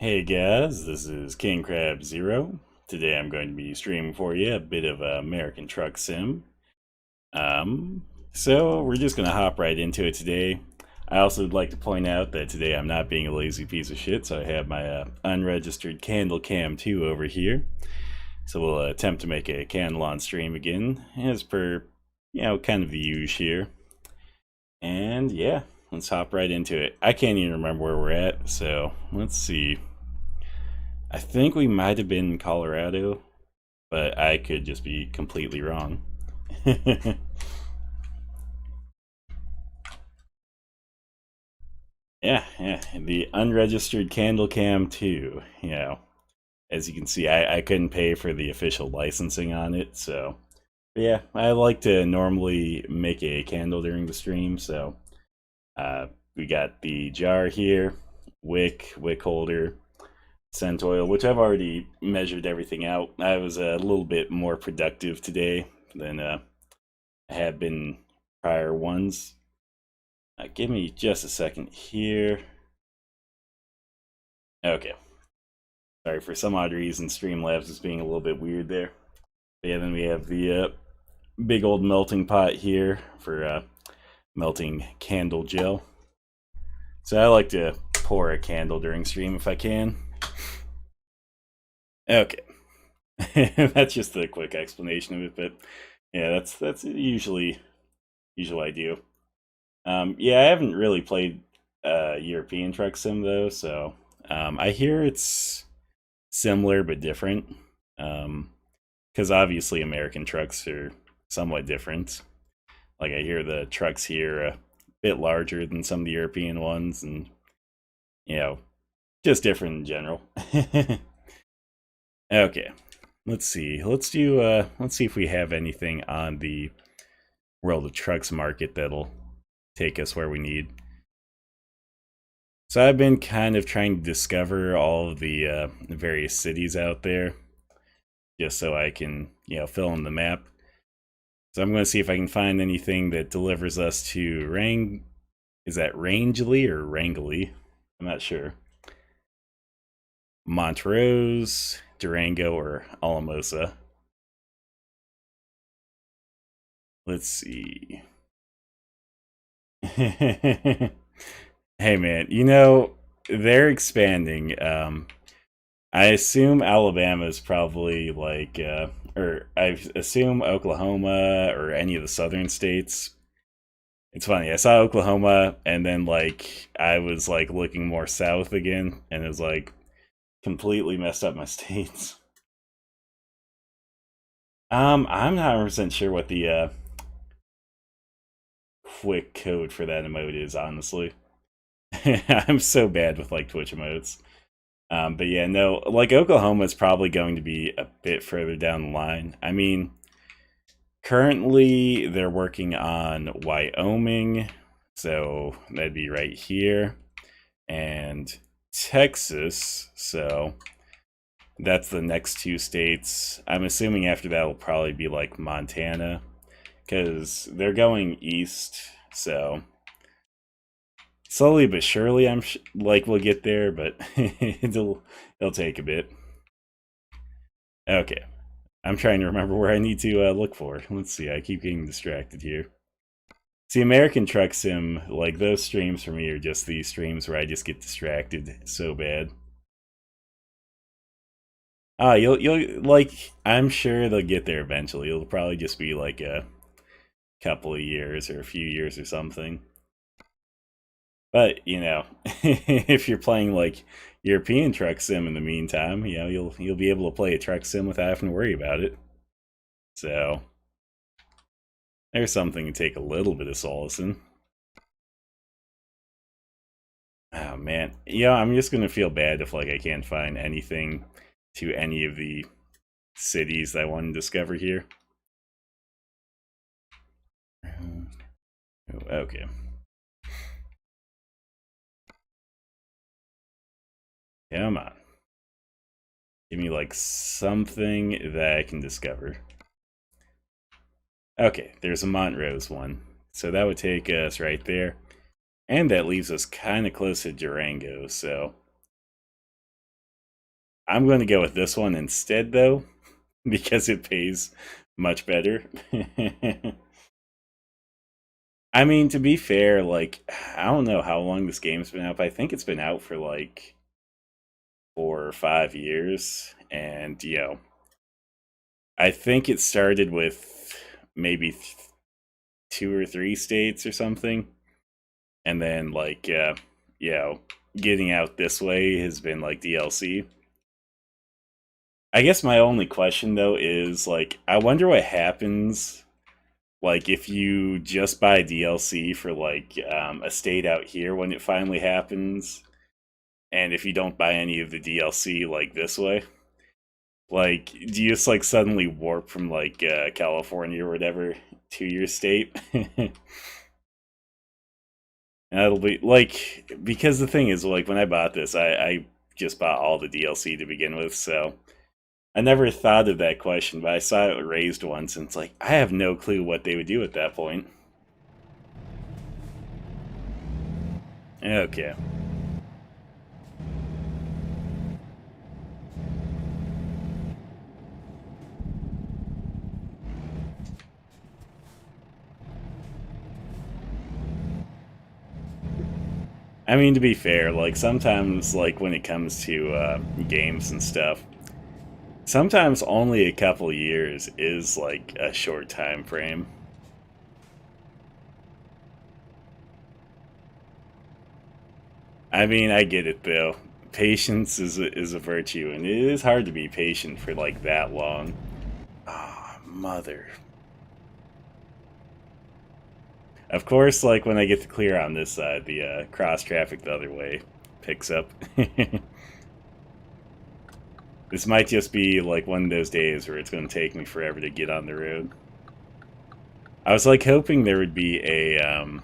Hey guys, this is King Crab Zero. Today I'm going to be streaming for you a bit of American Truck Sim. Um, so we're just going to hop right into it today. I also would like to point out that today I'm not being a lazy piece of shit, so I have my unregistered Candle Cam 2 over here. So we'll attempt to make a candle on stream again, as per, kind of the usual here. And yeah, let's hop right into it. I can't even remember where we're at, so let's see. I think we might have been in Colorado, but I could just be completely wrong. Yeah, the unregistered Candle Cam 2. As you can see, I couldn't pay for the official licensing on it, so. But yeah, I like to normally make a candle during the stream, so we got the jar here, wick holder, scent oil, which I've already measured everything out. I was a little bit more productive today than I have been prior ones. Give me just a second here. Okay. Sorry, for some odd reason, Streamlabs is being a little bit weird there. But yeah, then we have the big old melting pot here for melting candle gel. So I like to pour a candle during stream if I can. Okay. That's just a quick explanation of it, but yeah, that's usual I do. Yeah, I haven't really played European Truck Sim though, so I hear it's similar but different. Because obviously American trucks are somewhat different. Like I hear the trucks here a bit larger than some of the European ones, and you know, just different in general. Okay, let's see. Let's see if we have anything on the World of Trucks market that'll take us where we need. So I've been kind of trying to discover all of the various cities out there, just so I can, fill in the map. So I'm going to see if I can find anything that delivers us to Rang. Is that Rangeley or Rangeley? I'm not sure. Montrose, Durango, or Alamosa. Let's see. Hey man, they're expanding. I assume Alabama is probably like, or I assume Oklahoma or any of the southern states. It's funny. I saw Oklahoma, and then like I was like looking more south again, and it was like completely messed up my states. I'm not 100% sure what the quick code for that emote is. Honestly, I'm so bad with like Twitch emotes. But yeah, no, like Oklahoma is probably going to be a bit further down the line. I mean, currently they're working on Wyoming, so that'd be right here, and Texas. So that's the next two states. I'm assuming after that will probably be like Montana, because they're going east. So slowly but surely, like we'll get there, but it'll take a bit. Okay, I'm trying to remember where I need to look for. Let's see. I keep getting distracted here. See, American Truck Sim, like those streams for me are just these streams where I just get distracted so bad. You'll like. I'm sure they'll get there eventually. It'll probably just be like a couple of years or a few years or something. But if you're playing like European Truck Sim in the meantime, you'll be able to play a Truck Sim without having to worry about it. So there's something to take a little bit of solace in. Oh man, I'm just gonna feel bad if like I can't find anything to any of the cities that I want to discover here. Okay. Come on. Give me like something that I can discover. Okay, there's a Montrose one. So that would take us right there. And that leaves us kind of close to Durango, so I'm going to go with this one instead, though, because it pays much better. I mean, to be fair, like, I don't know how long this game's been out, but I think it's been out for like 4 or 5 years. And, I think it started with maybe 2 or 3 states or something. And then, like, you know, getting out this way has been like DLC. I guess my only question, though, is like, I wonder what happens. Like, if you just buy DLC for like a state out here when it finally happens, and if you don't buy any of the DLC like this way, like, do you just like suddenly warp from like California or whatever to your state? And that'll be like, because the thing is, like, when I bought this, I just bought all the DLC to begin with, so I never thought of that question, but I saw it raised once, and it's like, I have no clue what they would do at that point. Okay. I mean, to be fair, like, sometimes, like, when it comes to games and stuff, sometimes only a couple years is, like, a short time frame. I mean, I get it, though. Patience is a virtue, and it is hard to be patient for, like, that long. Ah, oh, mother. Of course, like, when I get to clear on this side, the cross traffic the other way picks up. This might just be like one of those days where it's going to take me forever to get on the road. I was like hoping there would be a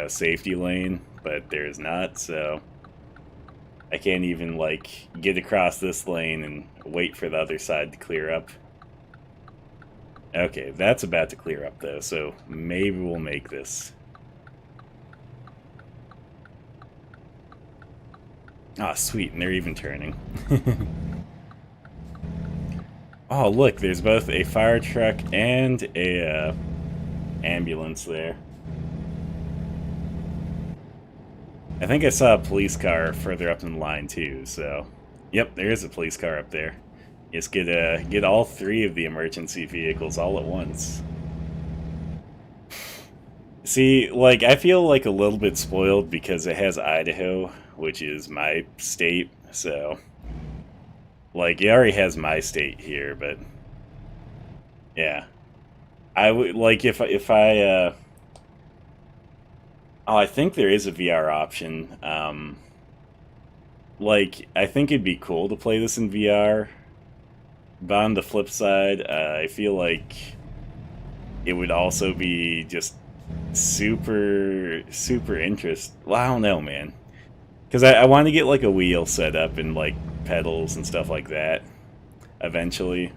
safety lane, but there's not, so I can't even like get across this lane and wait for the other side to clear up. Okay, that's about to clear up though, so maybe we'll make this. Ah, sweet, and they're even turning. Oh, look, there's both a fire truck and a ambulance there. I think I saw a police car further up in the line too, so... Yep, there is a police car up there. Just get all three of the emergency vehicles all at once. See, like, I feel like a little bit spoiled because it has Idaho, which is my state, so... Like, it already has my state here, but... Yeah. I would, like, if I, Oh, I think there is a VR option. Like, I think it'd be cool to play this in VR, but on the flip side, I feel like it would also be just super interest. Well, I don't know, man, because I want to get like a wheel set up and like pedals and stuff like that eventually.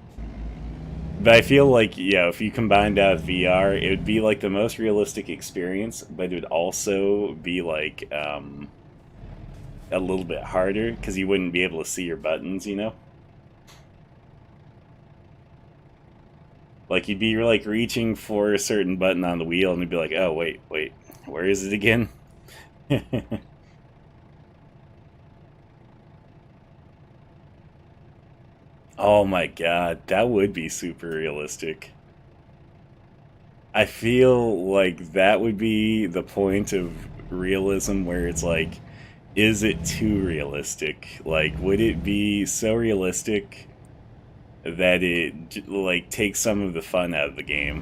But I feel like, yeah, if you combined that with VR, it would be like the most realistic experience, but it would also be like a little bit harder because you wouldn't be able to see your buttons, you know? Like, you'd be like reaching for a certain button on the wheel and you'd be like, oh, wait, where is it again? Oh my god, that would be super realistic. I feel like that would be the point of realism where it's like, is it too realistic? Like, would it be so realistic that it like takes some of the fun out of the game?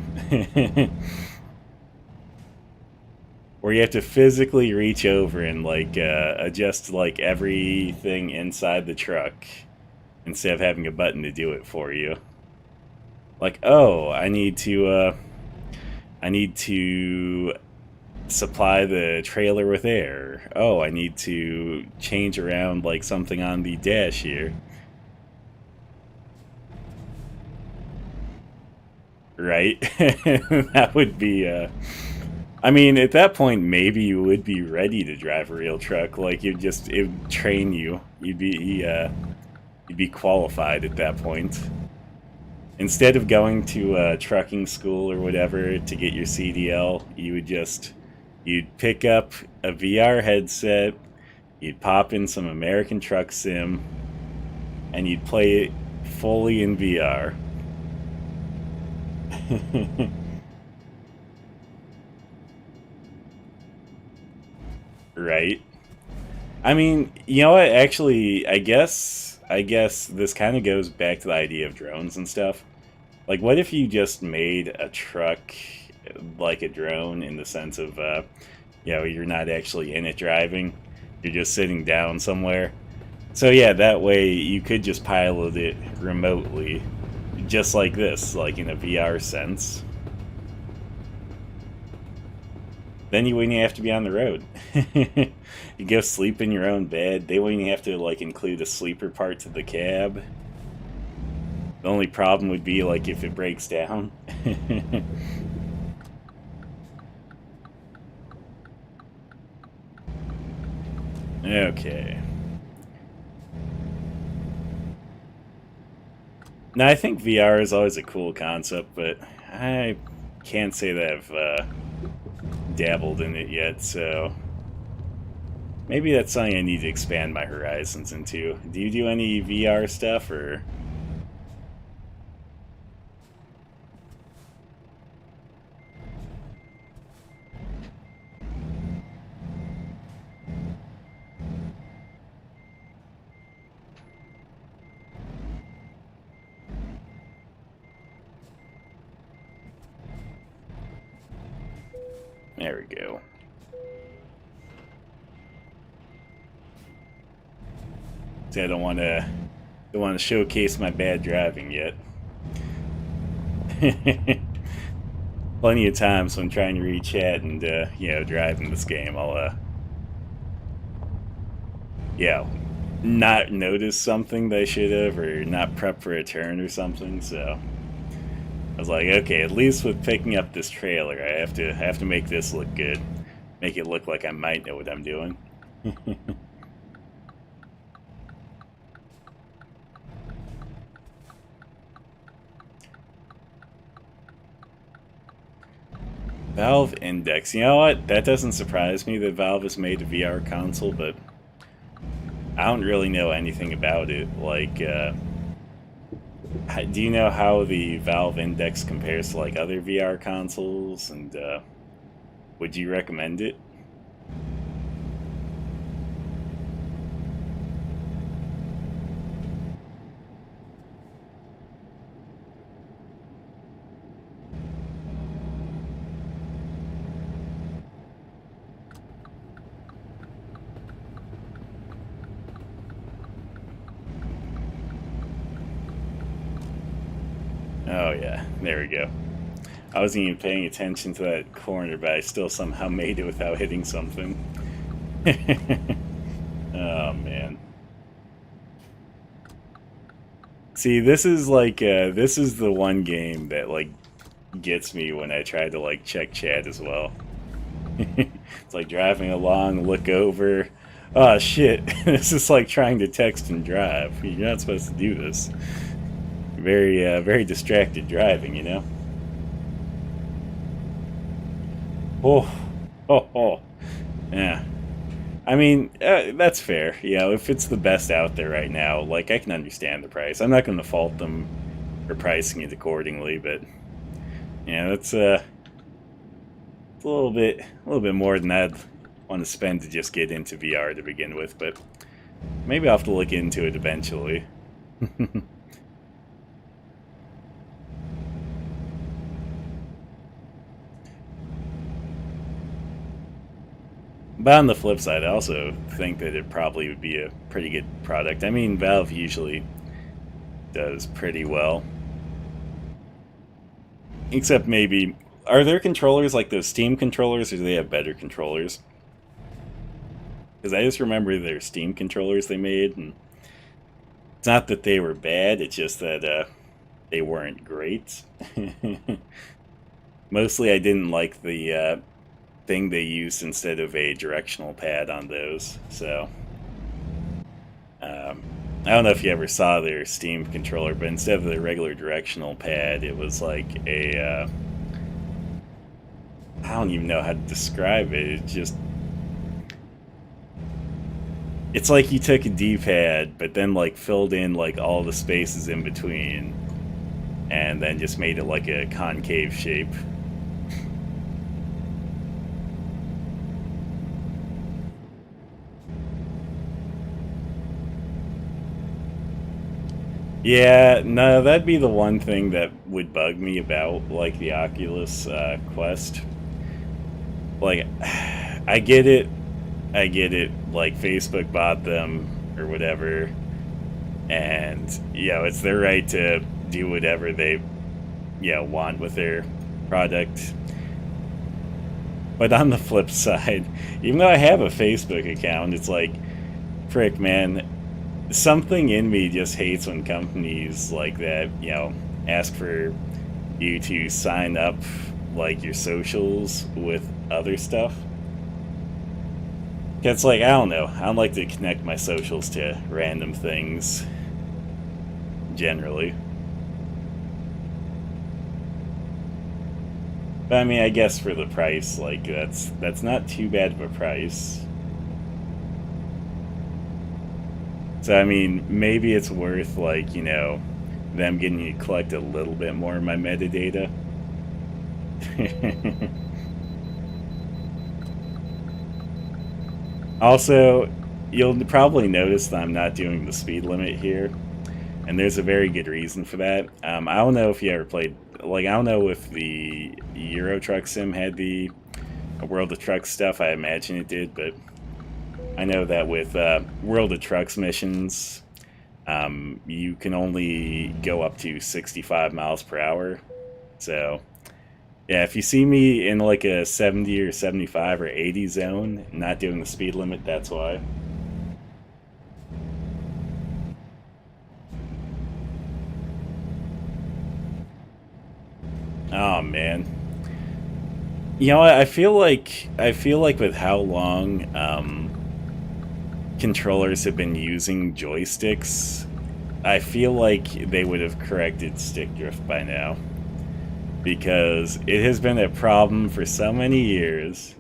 Where you have to physically reach over and like adjust like everything inside the truck instead of having a button to do it for you. Like, oh, I need to supply the trailer with air. Oh, I need to change around like something on the dash here. Right? That would be I mean, at that point maybe you would be ready to drive a real truck. Like, it would train you. You'd be You'd be qualified at that point. Instead of going to trucking school or whatever to get your CDL, you'd pick up a VR headset, you'd pop in some American Truck Sim, and you'd play it fully in VR. Right? I mean, you know what? Actually, I guess this kind of goes back to the idea of drones and stuff. Like, what if you just made a truck like a drone in the sense of, you're not actually in it driving, you're just sitting down somewhere. So yeah, that way you could just pilot it remotely, just like this, like in a VR sense. Then you wouldn't have to be on the road. You go sleep in your own bed. They wouldn't have to like include a sleeper part to the cab. The only problem would be like if it breaks down. Okay. Now I think VR is always a cool concept, but I can't say that I've dabbled in it yet, so maybe that's something I need to expand my horizons into. Do you do any VR stuff, or? There we go. See, I don't want to showcase my bad driving yet. Plenty of times when trying to read chat and driving this game, I'll not notice something that I should have, or not prep for a turn or something. So I was like, okay, at least with picking up this trailer, I have to make this look good, make it look like I might know what I'm doing. Valve Index. You know what? That doesn't surprise me that Valve has made a VR console, but I don't really know anything about it. Like, do you know how the Valve Index compares to like other VR consoles? And would you recommend it? Oh yeah, there we go. I wasn't even paying attention to that corner, but I still somehow made it without hitting something. Oh man. See, this is the one game that like gets me when I try to like check chat as well. It's like driving along, look over. Oh shit! This is like trying to text and drive. You're not supposed to do this. Very distracted driving, you know. Oh, oh. Yeah. I mean, that's fair. You know, if it's the best out there right now, like I can understand the price. I'm not going to fault them for pricing it accordingly, but yeah, it's a little bit more than I'd want to spend to just get into VR to begin with. But maybe I'll have to look into it eventually. But on the flip side, I also think that it probably would be a pretty good product. I mean, Valve usually does pretty well. Except maybe, are their controllers like those Steam controllers, or do they have better controllers? Because I just remember their Steam controllers they made, and it's not that they were bad, it's just that they weren't great. Mostly I didn't like the thing they used instead of a directional pad on those, so I don't know if you ever saw their Steam controller, but instead of the regular directional pad, it was like a I don't even know how to describe it. It's like you took a D-pad, but then like filled in like all the spaces in between, and then just made it like a concave shape. Yeah, no, that'd be the one thing that would bug me about like the Oculus Quest. Like, I get it, I get it. Like Facebook bought them or whatever, and it's their right to do whatever they want with their product. But on the flip side, even though I have a Facebook account, it's like, frick, man, something in me just hates when companies like that, ask for you to sign up like your socials with other stuff. It's like, I don't know, I don't like to connect my socials to random things generally. But I mean, I guess for the price, like that's not too bad of a price. So I mean, maybe it's worth like, them getting to collect a little bit more of my metadata. Also, you'll probably notice that I'm not doing the speed limit here, and there's a very good reason for that. I don't know if you ever played, like, I don't know if the Euro Truck Sim had the World of Trucks stuff. I imagine it did, but I know that with World of Trucks missions, you can only go up to 65 miles per hour. So, yeah, if you see me in like a 70 or 75 or 80 zone, not doing the speed limit, that's why. Oh man. I feel like with how long controllers have been using joysticks, I feel like they would have corrected stick drift by now, because it has been a problem for so many years,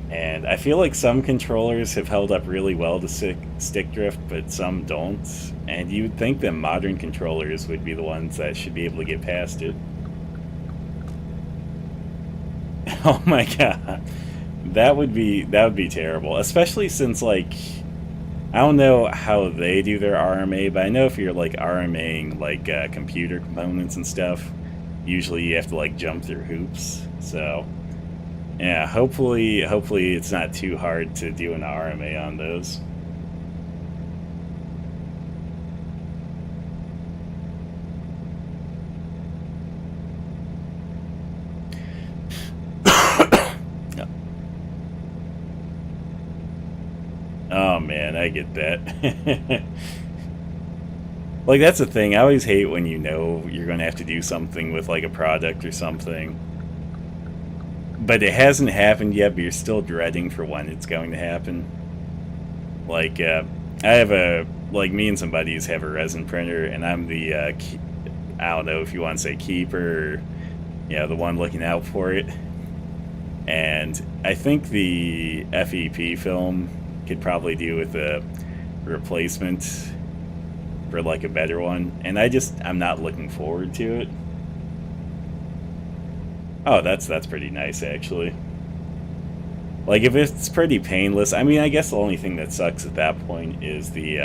and I feel like some controllers have held up really well to stick drift, but some don't, and you would think that modern controllers would be the ones that should be able to get past it. Oh my god. That would be terrible, especially since like I don't know how they do their RMA, but I know if you're like RMAing like computer components and stuff, usually you have to like jump through hoops. So yeah, hopefully it's not too hard to do an RMA on those. Oh man, I get that. Like that's the thing. I always hate when you know you're going to have to do something with like a product or something, but it hasn't happened yet, but you're still dreading for when it's going to happen. Like I have like me and some buddies have a resin printer, and I'm the I don't know if you want to say keeper or the one looking out for it. And I think the FEP film could probably do with a replacement for like a better one, and I'm not looking forward to it. Oh, that's pretty nice actually. Like if it's pretty painless, I mean, I guess the only thing that sucks at that point is the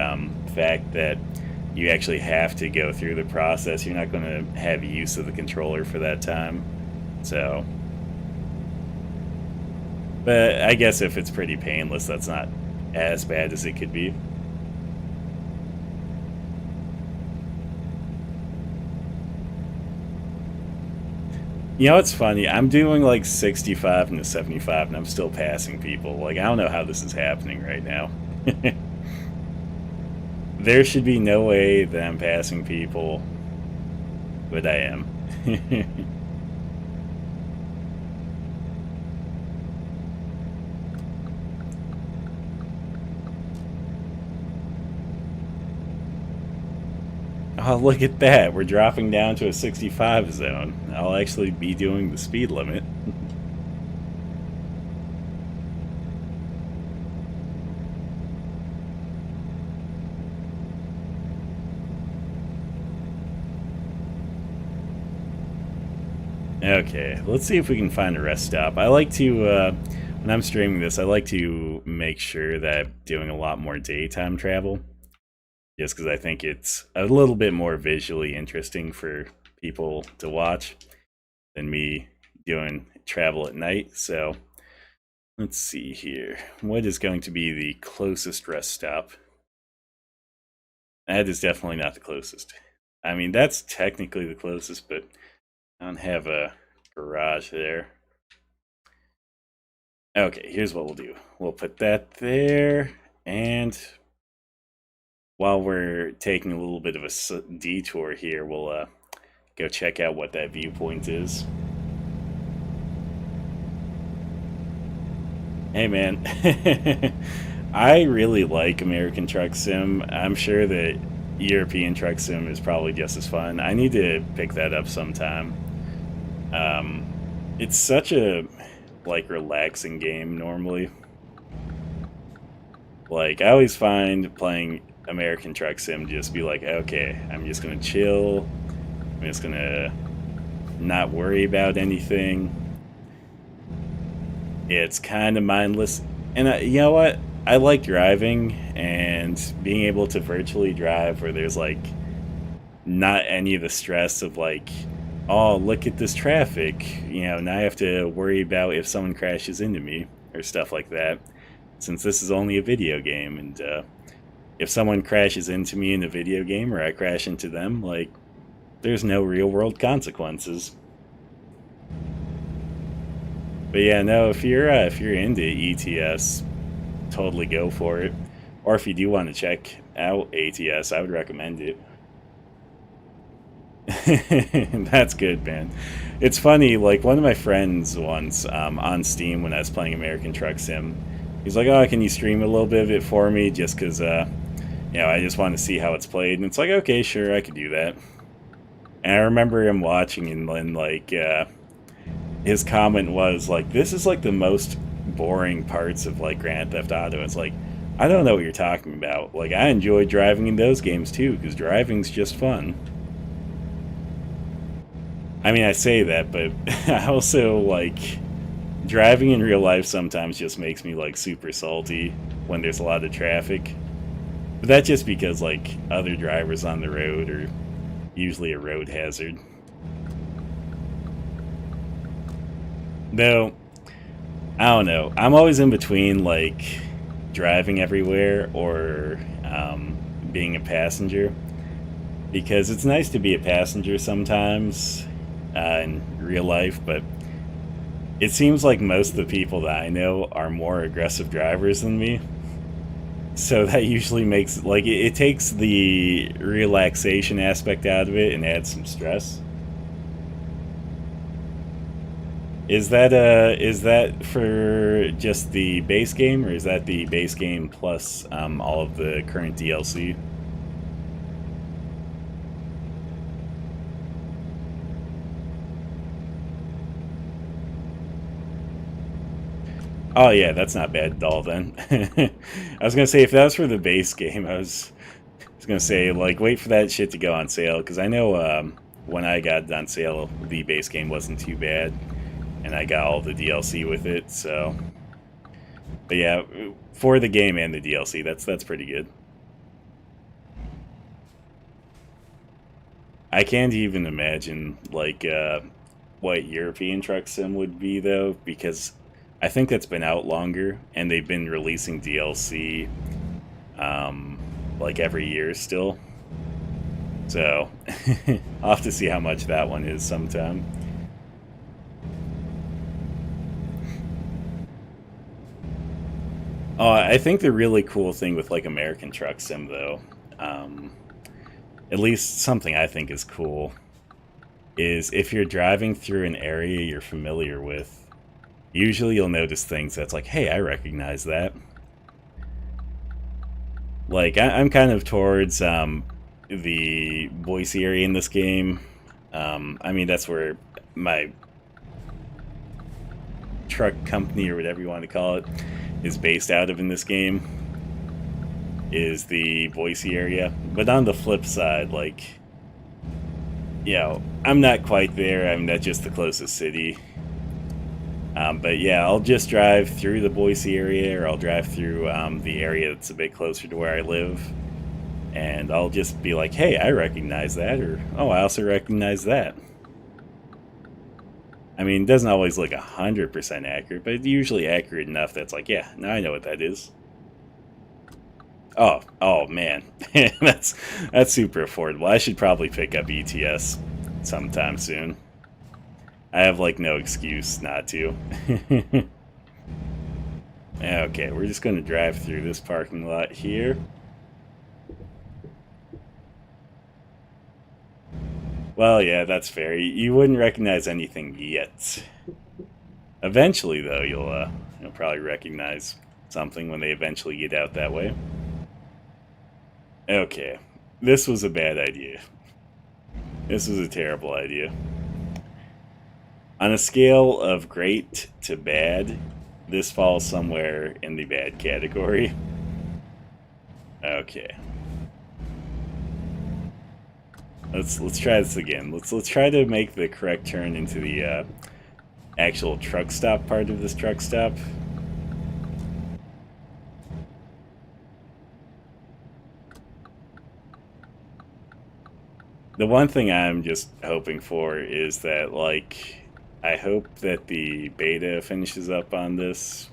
fact that you actually have to go through the process. You're not going to have use of the controller for that time. So, but I guess if it's pretty painless, that's not as bad as it could be. It's funny. I'm doing like 65 and 75, and I'm still passing people. Like, I don't know how this is happening right now. There should be no way that I'm passing people, but I am. Oh, look at that. We're dropping down to a 65 zone. I'll actually be doing the speed limit. Okay, let's see if we can find a rest stop. I like to, when I'm streaming this, I like to make sure that I'm doing a lot more daytime travel. Just because I think it's a little bit more visually interesting for people to watch than me doing travel at night. So let's see here. What is going to be the closest rest stop? That is definitely not the closest. I mean, that's technically the closest, but I don't have a garage there. Okay, here's what we'll do. We'll put that there, and while we're taking a little bit of a detour here, we'll go check out what that viewpoint is. Hey man, I really like American Truck Sim. I'm sure that European Truck Sim is probably just as fun. I need to pick that up sometime. It's such a relaxing game normally. Like, I always find playing American Truck Sim just be like, okay, I'm just gonna chill. I'm just gonna not worry about anything. It's kind of mindless. And you know what? I like driving and being able to virtually drive where there's like not any of the stress of like, oh, look at this traffic. You know, now I have to worry about if someone crashes into me or stuff like that. Since this is only a video game, and if someone crashes into me in a video game or I crash into them, like, there's no real world consequences. But yeah, no, if you're into ETS, totally go for it. Or if you do want to check out ATS, I would recommend it. That's good, man. It's funny, like one of my friends once on Steam when I was playing American Truck Sim, he's like, "Oh, can you stream a little bit of it for me?" Just because, you know, I just want to see how it's played. And it's like, okay, sure, I could do that. And I remember him watching, and then like his comment was like, "This is like the most boring parts of like Grand Theft Auto." It's like, I don't know what you're talking about. Like, I enjoy driving in those games too, because driving's just fun. I mean, I say that, but I also, like, driving in real life sometimes just makes me, like, super salty when there's a lot of traffic. But that's just because, like, other drivers on the road are usually a road hazard. Though, I don't know. I'm always in between, like, driving everywhere or being a passenger. Because it's nice to be a passenger sometimes in real life, but it seems like most of the people that I know are more aggressive drivers than me. So that usually makes, like, it takes the relaxation aspect out of it and adds some stress. Is that for just the base game, or is that the base game plus all of the current DLC? Oh yeah, that's not bad at all then. I was gonna say, if that was for the base game, I was gonna say, like, wait for that shit to go on sale, because I know when I got it on sale, the base game wasn't too bad, and I got all the DLC with it. So, but yeah, for the game and the DLC, that's pretty good. I can't even imagine like what European Truck Sim would be though, because I think that's been out longer, and they've been releasing DLC like every year still. So I'll have to see how much that one is sometime. I think the really cool thing with like American Truck Sim though, um, at least something I think is cool, is if you're driving through an area you're familiar with, usually you'll notice things that's like, hey, I recognize that. Like, I'm kind of towards the Boise area in this game. I mean, that's where my truck company, or whatever you want to call it, is based out of in this game, is the Boise area. But on the flip side, like, I'm not quite there. I'm not just the closest city. But yeah, I'll just drive through the Boise area, or I'll drive through the area that's a bit closer to where I live. And I'll just be like, hey, I recognize that, or, oh, I also recognize that. I mean, it doesn't always look 100% accurate, but it's usually accurate enough that's like, yeah, now I know what that is. Oh man, that's super affordable. I should probably pick up ETS sometime soon. I have like no excuse not to. Okay, we're just gonna drive through this parking lot here. Well, yeah, that's fair. You wouldn't recognize anything yet. Eventually, though, you'll probably recognize something when they eventually get out that way. Okay, this was a bad idea. This was a terrible idea. On a scale of great to bad, this falls somewhere in the bad category. Okay. Let's try this again. Let's try to make the correct turn into the actual truck stop part of this truck stop. The one thing I'm just hoping for is that, like, I hope that the beta finishes up on this,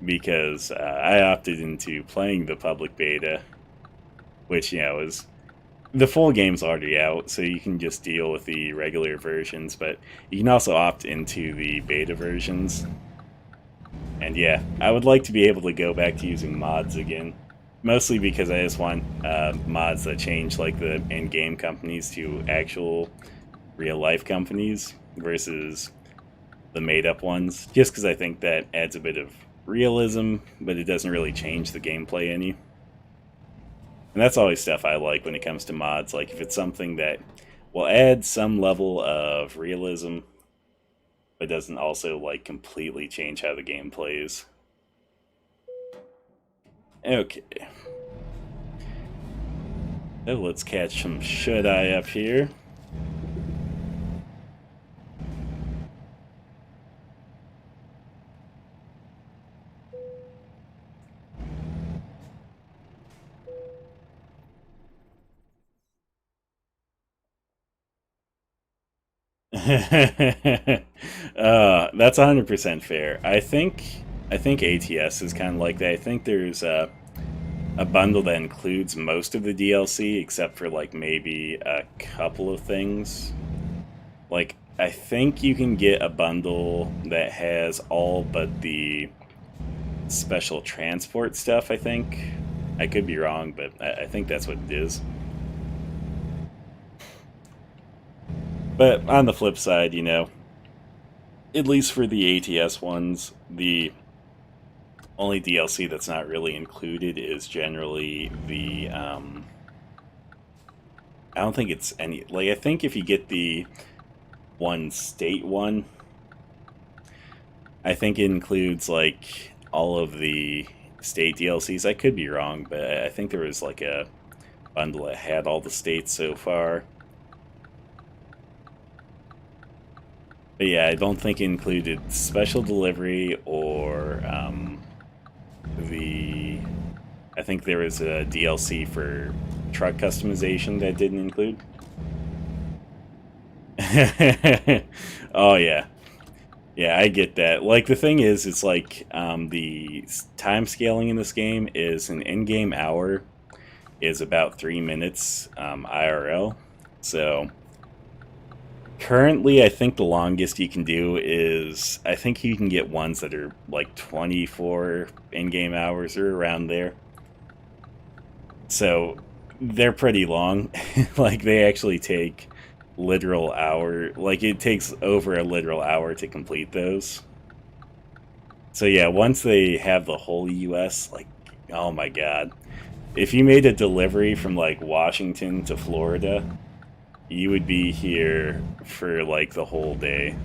because I opted into playing the public beta, which, is the full game's already out, so you can just deal with the regular versions, but you can also opt into the beta versions. And yeah, I would like to be able to go back to using mods again. Mostly because I just want mods that change like the in-game companies to actual real-life companies versus the made-up ones. Just because I think that adds a bit of realism, but it doesn't really change the gameplay any. And that's always stuff I like when it comes to mods. Like, if it's something that will add some level of realism, but doesn't also, like, completely change how the game plays. Okay. So let's catch some shut-eye up here. That's 100% fair. I think ATS is kind of like that. I think there's a bundle that includes most of the DLC, except for like maybe a couple of things. Like, I think you can get a bundle that has all but the special transport stuff, I think. I could be wrong, but I think that's what it is. But on the flip side, at least for the ATS ones, the only DLC that's not really included is generally the, I don't think it's any, like, I think if you get the one state one, I think it includes, like, all of the state DLCs. I could be wrong, but I think there was, like, a bundle that had all the states so far. But yeah, I don't think it included special delivery or I think there was a DLC for truck customization that didn't include. Oh yeah. Yeah, I get that. Like, the thing is, it's like the time scaling in this game is an in-game hour is about 3 minutes IRL. So currently, I think the longest you can do is, I think you can get ones that are like 24 in-game hours or around there. So they're pretty long. Like, they actually take literal hour. Like, it takes over a literal hour to complete those. So yeah, once they have the whole US, like, oh my god. if you made a delivery from like Washington to Florida, you would be here for like the whole day.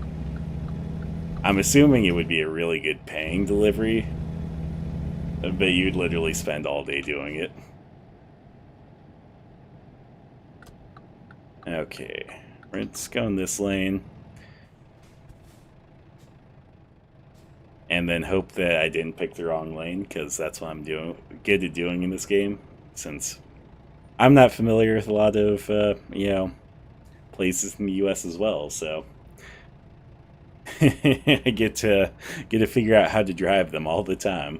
I'm assuming it would be a really good paying delivery, but you'd literally spend all day doing it. Okay, let's go in this lane. And then hope that I didn't pick the wrong lane, because that's what I'm good at doing in this game, since I'm not familiar with a lot of, places in the U.S. as well, so I get to figure out how to drive them all the time.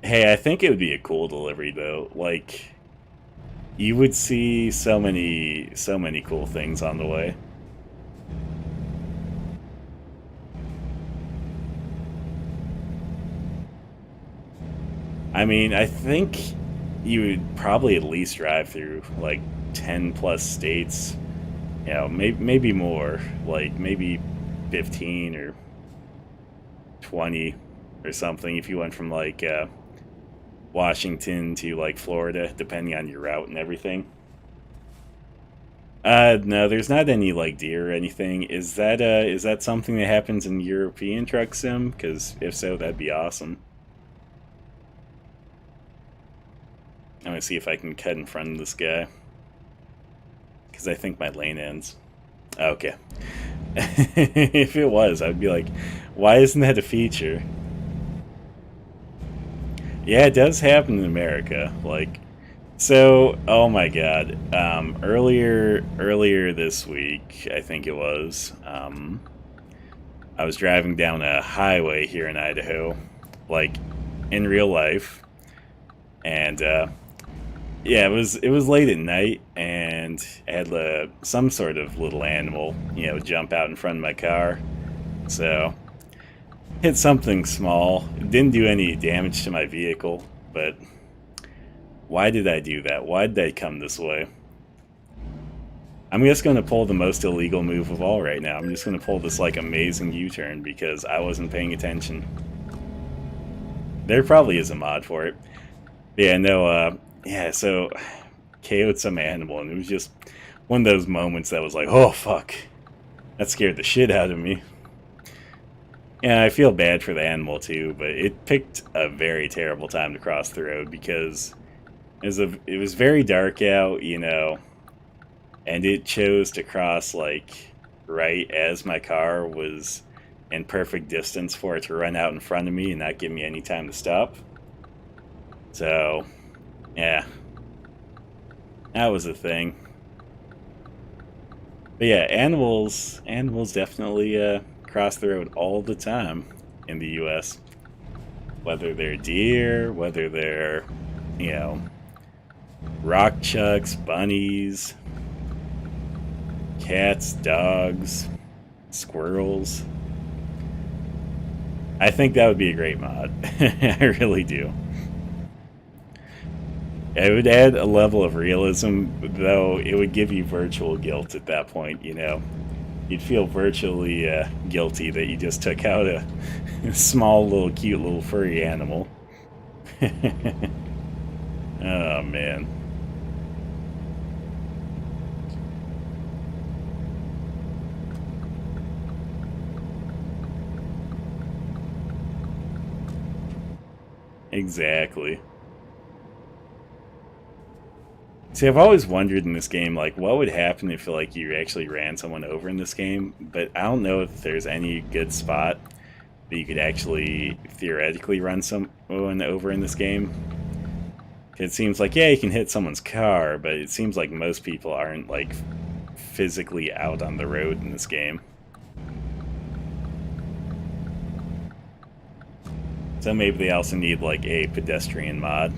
Hey, I think it would be a cool delivery though. Like, you would see so many cool things on the way. I mean, I think you would probably at least drive through like 10 plus states. You know, maybe more, like maybe 15 or 20 or something if you went from like Washington to like Florida, depending on your route and everything. No, there's not any like deer or anything. Is that something that happens in European Truck Sim? Because if so, that'd be awesome. I'm gonna see if I can cut in front of this guy, because I think my lane ends. Okay. If it was, I'd be like, why isn't that a feature? Yeah, it does happen in America. Like, so, oh my god. Earlier this week, I think it was, I was driving down a highway here in Idaho, like, in real life, and, yeah, it was late at night, and I had some sort of little animal, jump out in front of my car. So hit something small. It didn't do any damage to my vehicle, but why did I do that? Why did I come this way? I'm just going to pull the most illegal move of all right now. I'm just going to pull this like amazing U-turn because I wasn't paying attention. There probably is a mod for it. Yeah, no, yeah, so KO'd some animal, and it was just one of those moments that was like, oh fuck, that scared the shit out of me. Yeah, I feel bad for the animal too, but it picked a very terrible time to cross the road because it was very dark out, and it chose to cross like right as my car was in perfect distance for it to run out in front of me and not give me any time to stop. So, yeah, that was a thing. But yeah, animals definitely cross the road all the time in the U.S. Whether they're deer, whether they're, rock chucks, bunnies, cats, dogs, squirrels. I think that would be a great mod. I really do. It would add a level of realism, though it would give you virtual guilt at that point, You'd feel virtually guilty that you just took out a small, little, cute, little furry animal. Oh, man. Exactly. See, I've always wondered in this game, like, what would happen if, like, you actually ran someone over in this game, but I don't know if there's any good spot that you could actually theoretically run someone over in this game. It seems like, yeah, you can hit someone's car, but it seems like most people aren't, like, physically out on the road in this game. So maybe they also need, like, a pedestrian mod.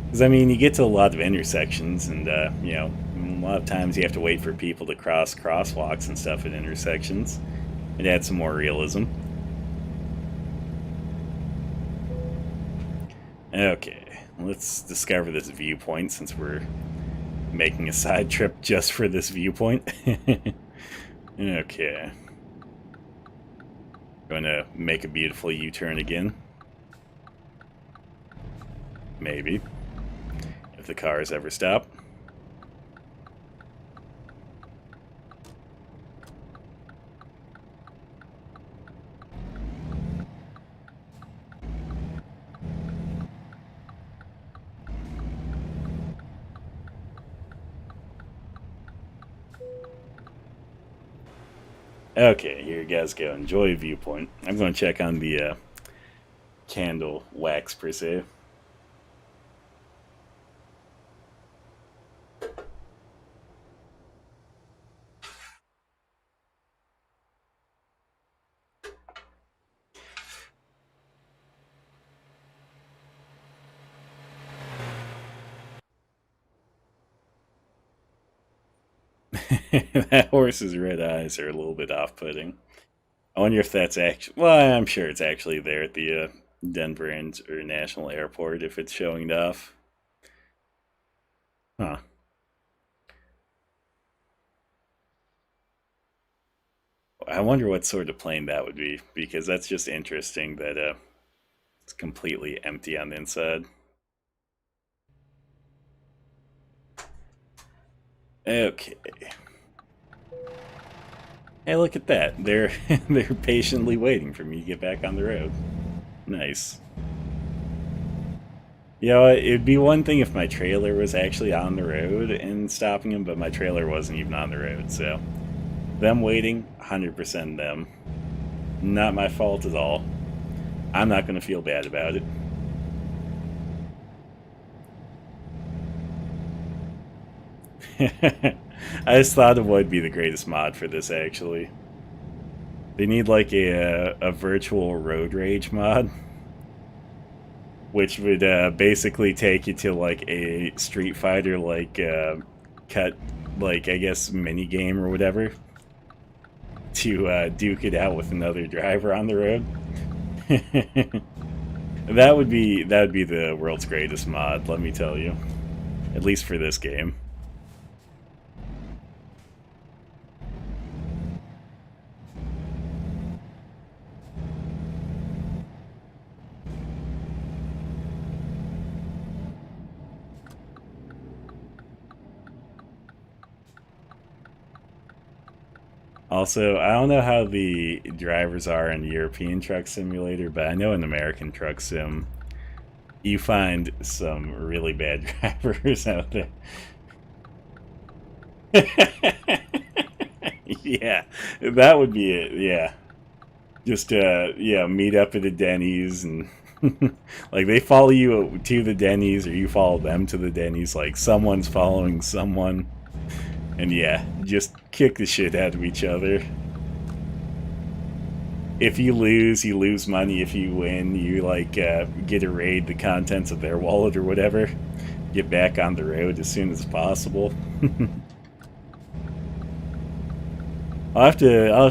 Because, I mean, you get to a lot of intersections, and, a lot of times you have to wait for people to cross crosswalks and stuff at intersections. It adds some more realism. Okay, let's discover this viewpoint since we're making a side trip just for this viewpoint. Okay. Going to make a beautiful U-turn again. Maybe. If the cars ever stop. Okay, here you guys go. Enjoy viewpoint. I'm going to check on the candle wax per se. That horse's red eyes are a little bit off-putting. I wonder if that's actually. Well, I'm sure it's actually there at the Denver International Airport if it's showing it off. Huh. I wonder what sort of plane that would be because that's just interesting that it's completely empty on the inside. Okay. Hey, look at that. They're they're patiently waiting for me to get back on the road. Nice. You know, it'd be one thing if my trailer was actually on the road and stopping them, but my trailer wasn't even on the road, so them waiting, 100% them. Not my fault at all. I'm not going to feel bad about it. I just thought of what would be the greatest mod for this, actually. They need like a virtual road rage mod, which would basically take you to like a Street Fighter like cut, like I guess mini game or whatever, to duke it out with another driver on the road. That would be the world's greatest mod, let me tell you. At least for this game. Also, I don't know how the drivers are in European Truck Simulator, but I know in American Truck Sim, you find some really bad drivers out there. Yeah, that would be it. Yeah, just yeah, meet up at the Denny's and like they follow you to the Denny's or you follow them to the Denny's. Like someone's following someone, and yeah, just kick the shit out of each other. If you lose money. If you win, you like get to raid the contents of their wallet or whatever. Get back on the road as soon as possible. I'll have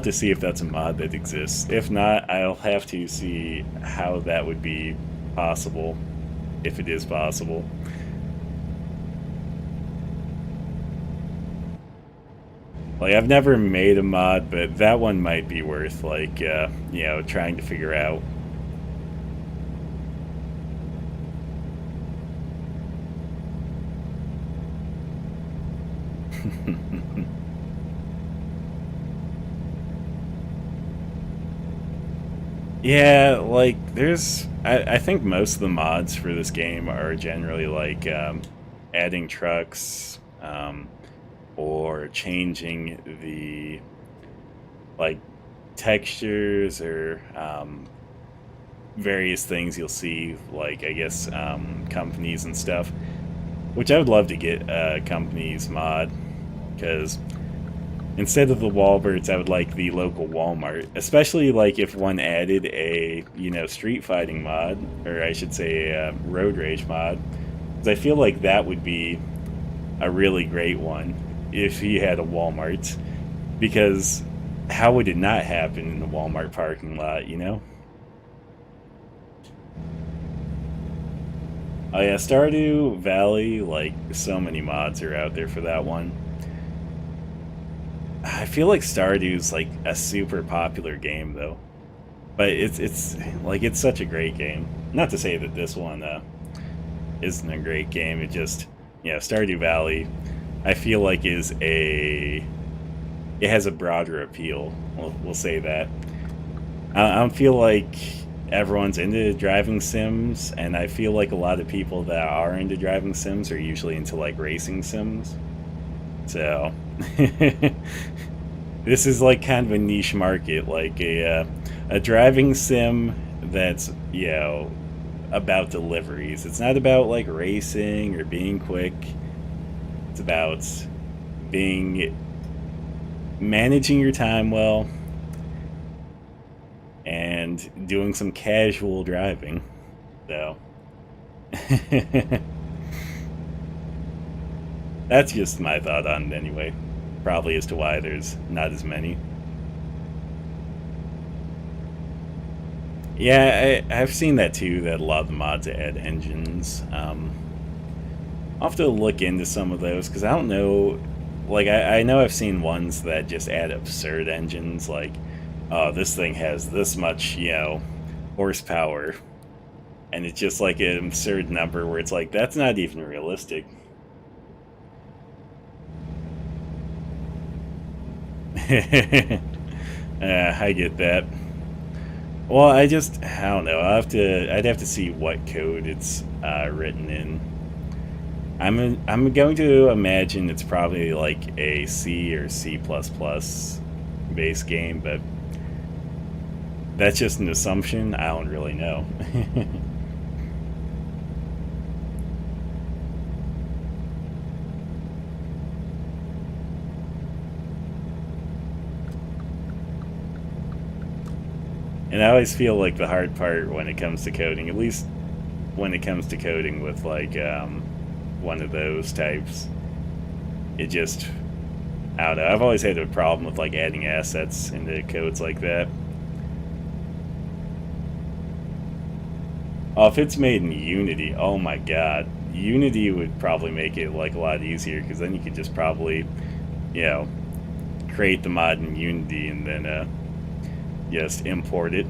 to see if that's a mod that exists. If not, I'll have to see how that would be possible, if it is possible. Like I've never made a mod, but that one might be worth like you know, trying to figure out. Yeah, like there's I think most of the mods for this game are generally like adding trucks or changing the like textures or various things you'll see, like I guess companies and stuff, which I would love to get a companies mod because instead of the Wallbirds, I would like the local Walmart, especially like if one added a, you know, street fighting mod, or I should say a road rage mod, because I feel like that would be a really great one if he had a Walmart, because how would it not happen in the Walmart parking lot, you know? Oh yeah, Stardew Valley, like so many mods are out there for that one. I feel like Stardew's like a super popular game though. But it's like it's such a great game. Not to say that this one isn't a great game. It just, Stardew Valley, I feel like it has a broader appeal. We'll say that. I don't feel like everyone's into driving sims, and I feel like a lot of people that are into driving sims are usually into like racing sims. So this is like kind of a niche market, like a driving sim that's about deliveries. It's not about like racing or being quick. It's about being managing your time well and doing some casual driving. So that's just my thought on it anyway. Probably as to why there's not as many. Yeah, I've seen that too, that a lot of the mods add engines. I'll have to look into some of those, because I don't know. Like, I know I've seen ones that just add absurd engines, like, oh, this thing has this much, horsepower. And it's just like an absurd number where it's like, that's not even realistic. I get that. Well, I don't know. I'd have to see what code it's written in. I'm going to imagine it's probably like a C or C++ base game, but that's just an assumption. I don't really know. And I always feel like the hard part when it comes to coding, at least when it comes to coding with like one of those types, it just, I don't know. I've always had a problem with like adding assets into codes like that. Oh, if it's made in Unity, oh my god. Unity would probably make it like a lot easier, because then you could just probably, you know, create the mod in Unity and then just import it.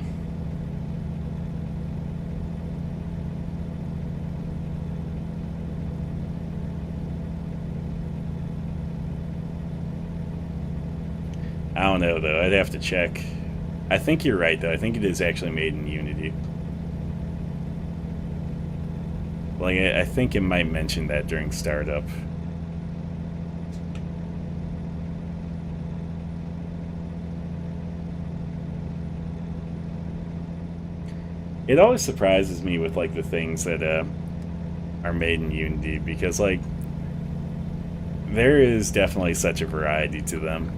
I don't know though. I'd have to check. I think you're right though. I think it is actually made in Unity. Like, I think it might mention that during startup. It always surprises me with like the things that are made in Unity, because like there is definitely such a variety to them.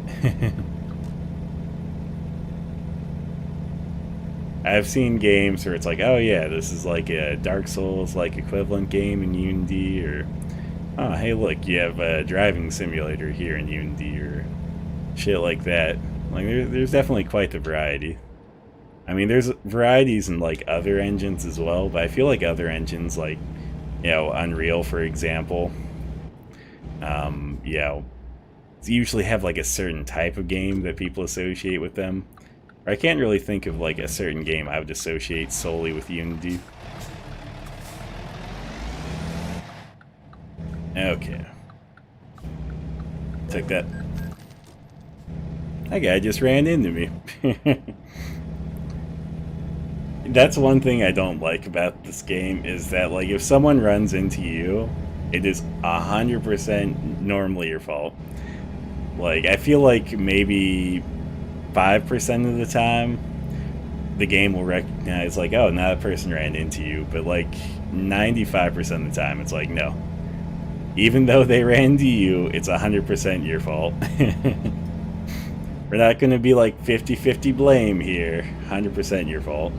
I've seen games where it's like, oh yeah, this is like a Dark Souls like equivalent game in Unity, or oh hey look, you have a driving simulator here in Unity, or shit like that. Like there's definitely quite the variety. I mean, there's varieties in like other engines as well, but I feel like other engines like, Unreal, for example, you know, usually have like a certain type of game that people associate with them. Or I can't really think of like a certain game I would associate solely with Unity. Okay. Took that. That guy just ran into me. That's one thing I don't like about this game, is that like if someone runs into you, it is 100% normally your fault. Like, I feel like maybe 5% of the time the game will recognize like, oh, now that person ran into you, but like 95% of the time it's like, no. Even though they ran into you, it's 100% your fault. We're not going to be like 50-50 blame here. 100% your fault.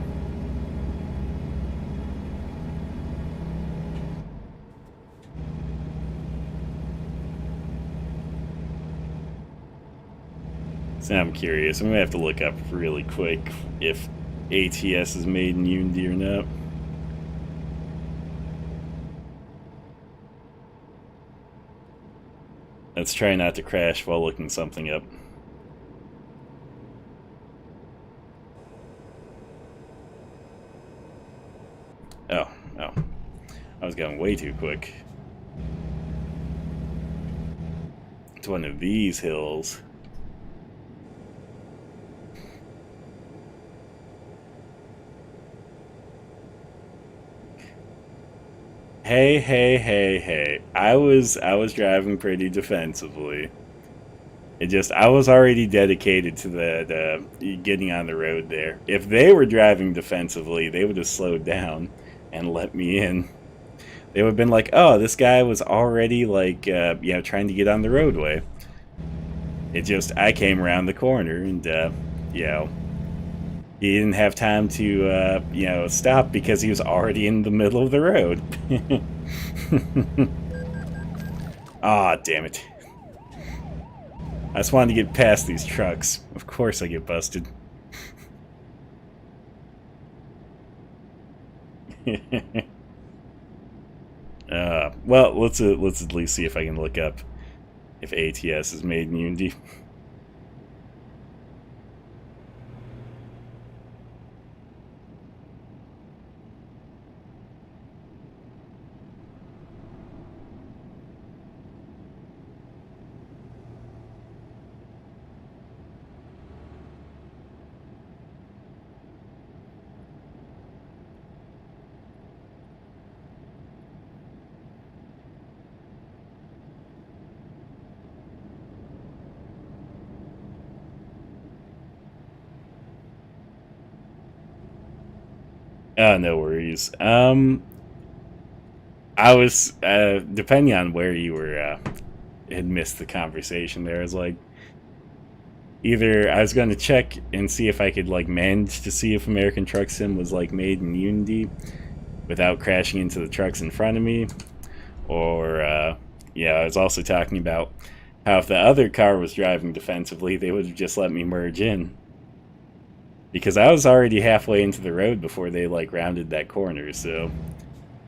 So now I'm curious. I'm going to have to look up really quick if ATS is made in Unity or not. Let's try not to crash while looking something up. going way too quick. It's one of these hills. Hey, hey, hey, hey. I was driving pretty defensively. It just, I was already dedicated to the getting on the road there. If they were driving defensively, they would have slowed down and let me in. They would have been like, oh, this guy was already like, trying to get on the roadway. It just, I came around the corner and, he didn't have time to, stop because he was already in the middle of the road. Ah, damn it. I just wanted to get past these trucks. Of course I get busted. Well, let's at least see if I can look up if ATS is made in Unity. No worries. I was depending on where you were had missed the conversation there. I was like, either I was going to check and see if I could like manage to see if American Truck Sim was like made in Unity without crashing into the trucks in front of me, or I was also talking about how if the other car was driving defensively, they would have just let me merge in. Because I was already halfway into the road before they like rounded that corner, so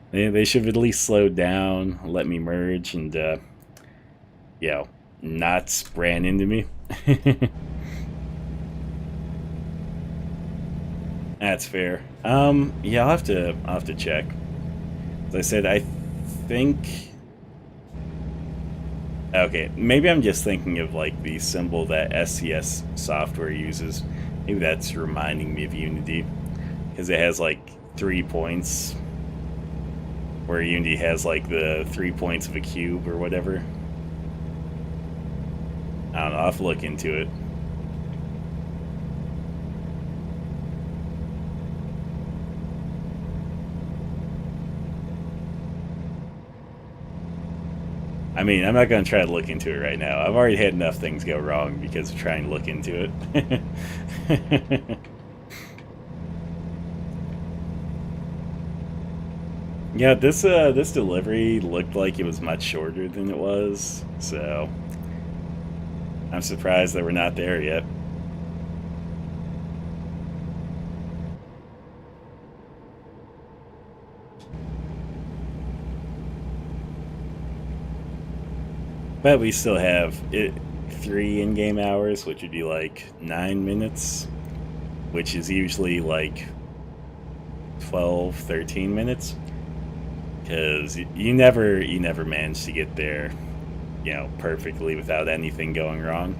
they should have at least slowed down, let me merge, and not ran into me. That's fair. I'll have to check. As I said, I think. Okay, maybe I'm just thinking of like the symbol that SCS software uses. Maybe that's reminding me of Unity, because it has like 3 points, where Unity has like the 3 points of a cube or whatever. I don't know, I'll have to look into it. I mean, I'm not going to try to look into it right now. I've already had enough things go wrong because of trying to look into it. Yeah, this delivery looked like it was much shorter than it was, so I'm surprised that we're not there yet. But we still have 3 in-game hours, which would be like 9 minutes, which is usually like 12, 13 minutes. Because you never manage to get there, perfectly without anything going wrong.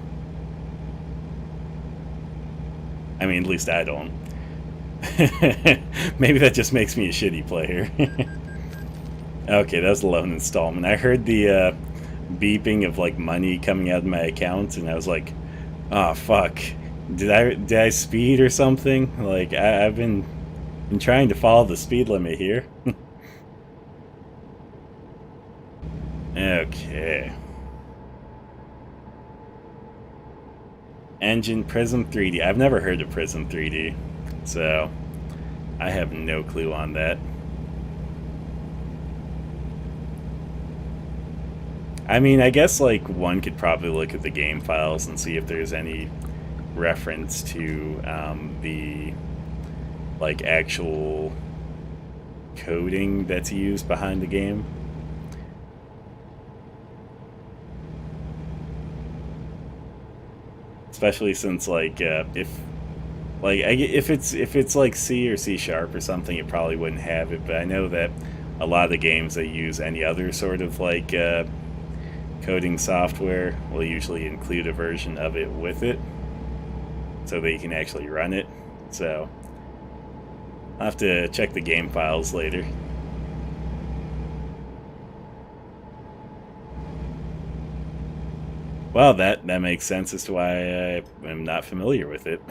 I mean, at least I don't. Maybe that just makes me a shitty player. Okay, that was the loan installment. I heard the beeping of like money coming out of my account, and I was like, "Oh fuck, did I speed or something?" Like I've been trying to follow the speed limit here. Okay. Engine Prism 3D. I've never heard of Prism 3D, so I have no clue on that. I mean, I guess like one could probably look at the game files and see if there's any reference to the like actual coding that's used behind the game. Especially since like if it's like C or C# or something, it probably wouldn't have it. But I know that a lot of the games that use any other sort of like coding software will usually include a version of it with it so that you can actually run it. So I'll have to check the game files later. Well, that makes sense as to why I am not familiar with it.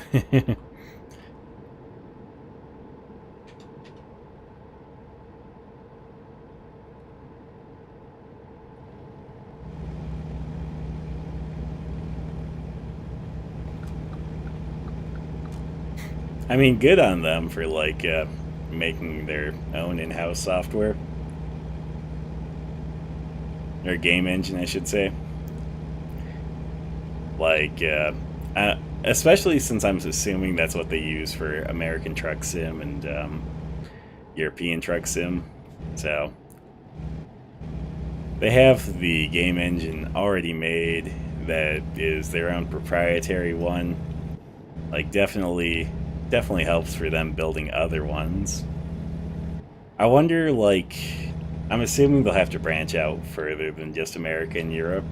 I mean, good on them for like making their own in-house software, or game engine, I should say. Like, especially since I'm assuming that's what they use for American Truck Sim and European Truck Sim. So they have the game engine already made that is their own proprietary one. Like, definitely helps for them building other ones. I wonder, like, I'm assuming they'll have to branch out further than just America and Europe.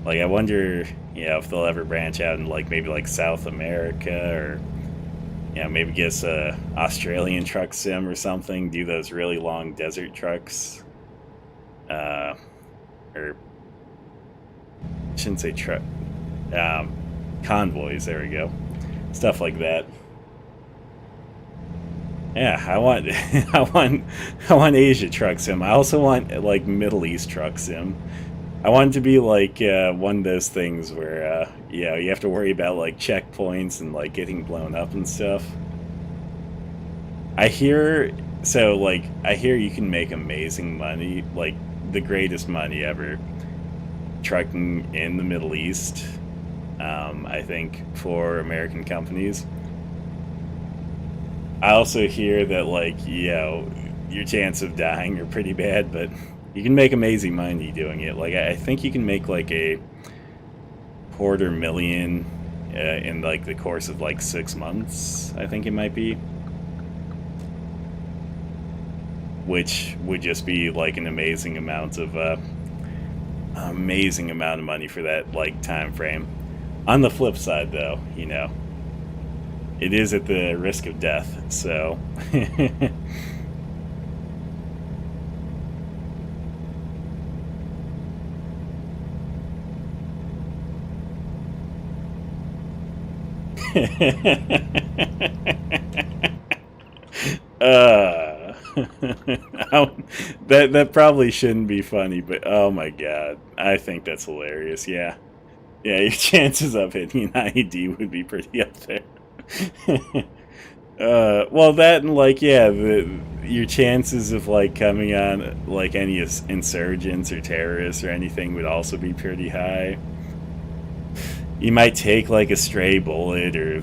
Like, I wonder, if they'll ever branch out in, like, maybe, like, South America, or, maybe get a Australian truck sim or something, do those really long desert trucks. Or, I shouldn't say truck, convoys, there we go. Stuff like that. Yeah, I want, I want Asia truck sim. I also want, like, Middle East truck sim. I want it to be like one of those things where, you have to worry about like checkpoints and like getting blown up and stuff. I hear you can make amazing money, like the greatest money ever, trucking in the Middle East. I think for American companies. I also hear that like your chance of dying are pretty bad, but you can make amazing money doing it. Like, I think you can make like a $250,000 in like the course of like 6 months, I think it might be. Which would just be like an amazing amount of money for that like time frame. On the flip side though, it is at the risk of death, so that probably shouldn't be funny, but oh my god, I think that's hilarious. Yeah, your chances of hitting an IED would be pretty up there. Well, that and like your chances of like coming on like any insurgents or terrorists or anything would also be pretty high. You might take like a stray bullet or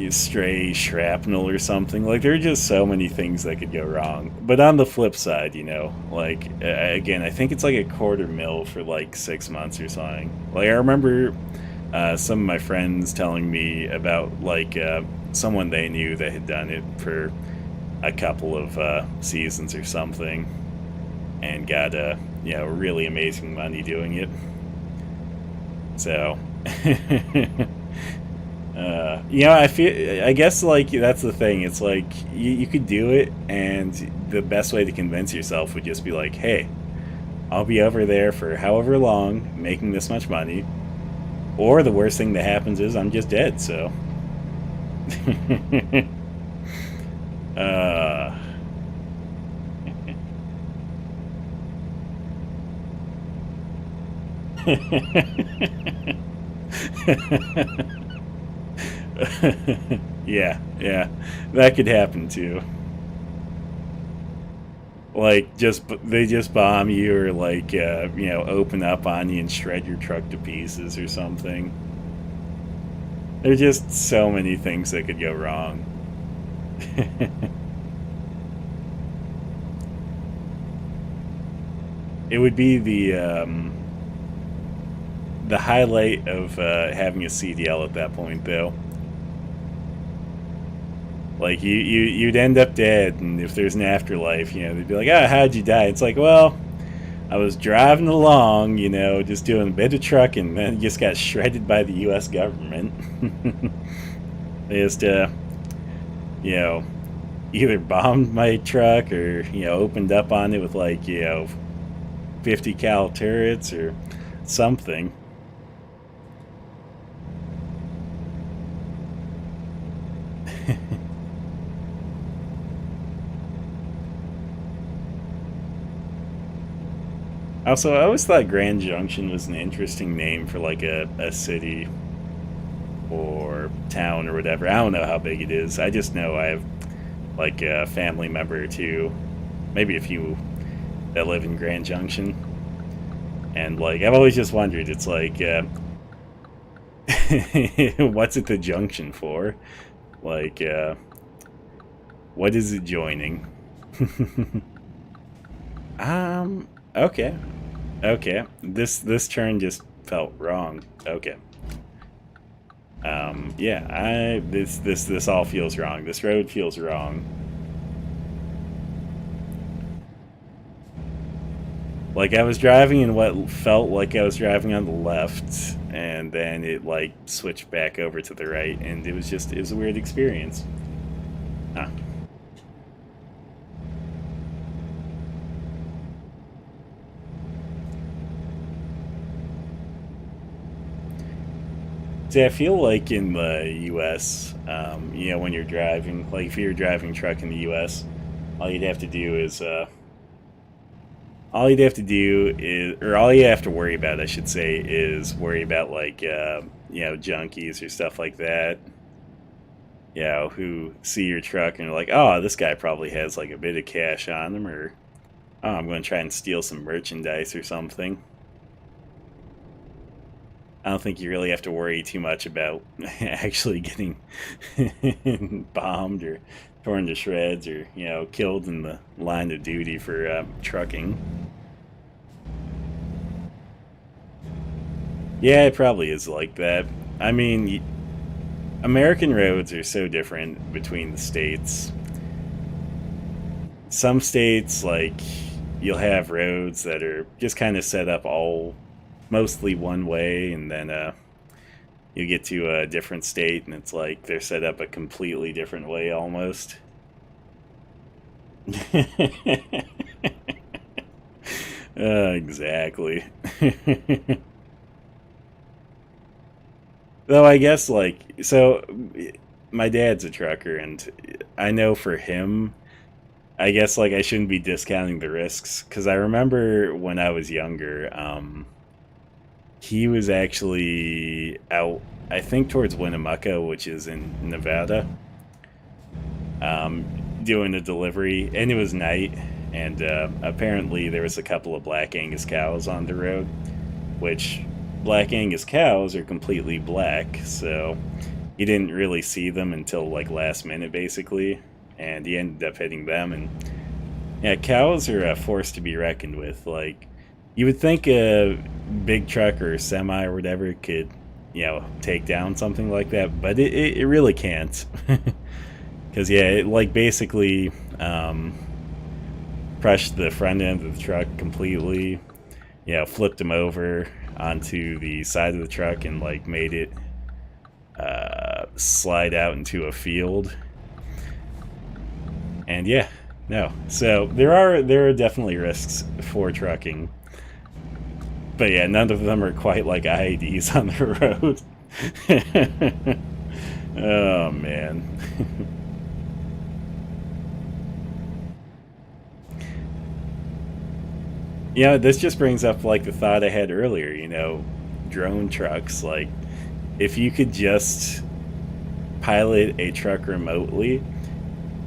stray shrapnel or something. Like, there are just so many things that could go wrong. But on the flip side, like, again, I think it's like $250,000 for like 6 months or something. Like, I remember some of my friends telling me about like someone they knew that had done it for a couple of seasons or something, and got really amazing money doing it. So I guess like that's the thing. It's like you could do it, and the best way to convince yourself would just be like, hey, I'll be over there for however long making this much money, or the worst thing that happens is I'm just dead, so yeah, that could happen too. Like, they just bomb you, or like open up on you and shred your truck to pieces or something. There's just so many things that could go wrong. It would be the highlight of having a CDL at that point, though. Like you'd end up dead, and if there's an afterlife, they'd be like, "Ah, how'd you die?" It's like, well, I was driving along, just doing a bit of trucking, and then just got shredded by the U.S. government. They just, you know, either bombed my truck or opened up on it with like 50 cal turrets or something. Also, I always thought Grand Junction was an interesting name for like a city or town or whatever. I don't know how big it is. I just know I have like a family member or two, maybe a few, that live in Grand Junction. And like I've always just wondered, it's like what's it the junction for? Like what is it joining? Okay. Okay. This turn just felt wrong. Okay. Yeah, this all feels wrong. This road feels wrong. Like I was driving in what felt like I was driving on the left, and then it like switched back over to the right, and it was a weird experience. Huh. See, I feel like in the U.S., when you're driving, like if you're driving truck in the U.S., all you'd have to do is all you have to worry about, I should say, is worry about like junkies or stuff like that. Who see your truck and are like, oh, this guy probably has like a bit of cash on him, or oh, I'm going to try and steal some merchandise or something. I don't think you really have to worry too much about actually getting bombed or torn to shreds or killed in the line of duty for trucking. Yeah, it probably is like that. I mean, American roads are so different between the states. Some states, like, you'll have roads that are just kind of set up all mostly one way, and then you get to a different state and it's like they're set up a completely different way almost. Exactly. Though I guess like so my dad's a trucker, and I know for him, I guess like I shouldn't be discounting the risks, because I remember when I was younger, he was actually out, I think, towards Winnemucca, which is in Nevada, um, doing a delivery, and it was night, and apparently there was a couple of Black Angus cows on the road, which Black Angus cows are completely black, so he didn't really see them until like last minute, basically, and he ended up hitting them. And yeah, cows are a force to be reckoned with. Like, you would think a big truck or semi or whatever could, take down something like that, but it really can't. Because, yeah, it, like, basically crushed the front end of the truck completely, flipped him over onto the side of the truck and, like, made it slide out into a field. And, yeah, no. So, there are definitely risks for trucking. But yeah, none of them are quite like IEDs on the road. Oh, man. This just brings up like the thought I had earlier, drone trucks. Like, if you could just pilot a truck remotely,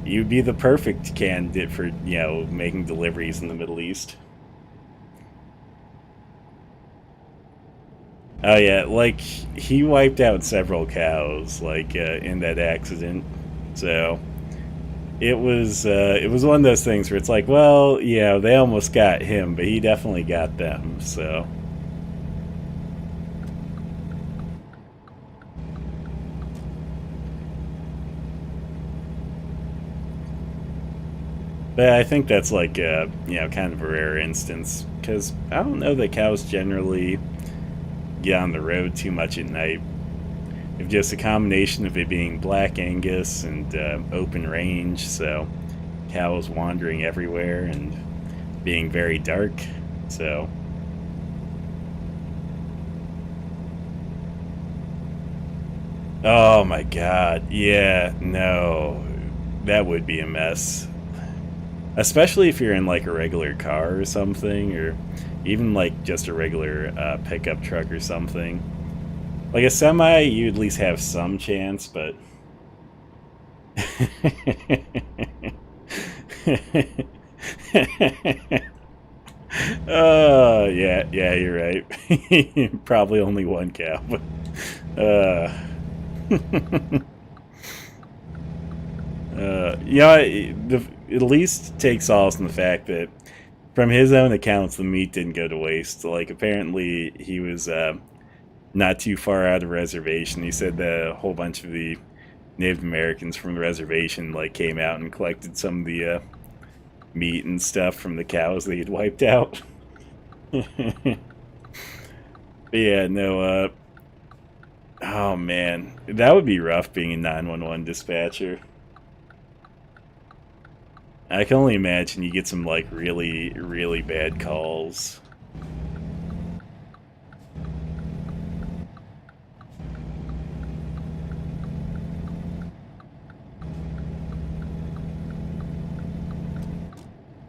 you'd be the perfect candidate for, making deliveries in the Middle East. Oh yeah, like he wiped out several cows, like in that accident. So it was one of those things where it's like, well, they almost got him, but he definitely got them. So But I think that's like kind of a rare instance because I don't know that cows generally get on the road too much at night. If just a combination of it being black Angus and open range, so cows wandering everywhere and being very dark. So, oh my god, yeah, no, that would be a mess. Especially if you're in like a regular car or something, or even like just a regular pickup truck or something. Like a semi, you at least have some chance, but. Yeah, you're right. Probably only one cow. Uh, yeah, it at least take solace in the fact that from his own accounts, the meat didn't go to waste. Like, apparently, he was not too far out of the reservation. He said that a whole bunch of the Native Americans from the reservation like came out and collected some of the meat and stuff from the cows they had wiped out. Yeah, no, oh man, that would be rough being a 911 dispatcher. I can only imagine you get some like really, really bad calls.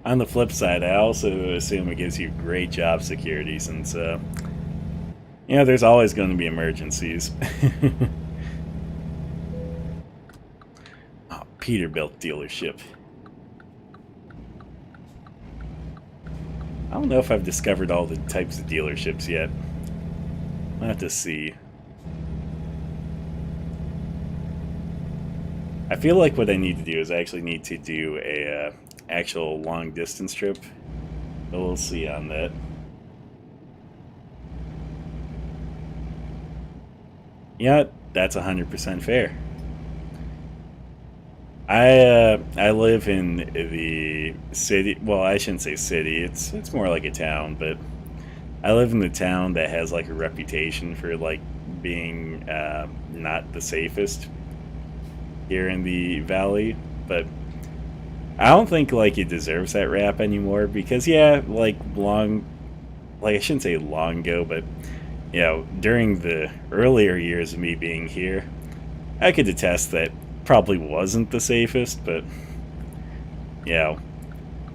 On the flip side, I also assume it gives you great job security since, there's always going to be emergencies. Oh, Peterbilt dealership. I don't know if I've discovered all the types of dealerships yet. I'll have to see. I feel like what I need to do is I actually need to do a actual long distance trip. But we'll see on that. Yeah, that's 100% fair. I live in the city. Well, I shouldn't say city. It's more like a town, but I live in the town that has like a reputation for like being not the safest here in the valley. But I don't think like it deserves that rap anymore because yeah, like I shouldn't say long ago, but during the earlier years of me being here, I could attest that probably wasn't the safest, but you know,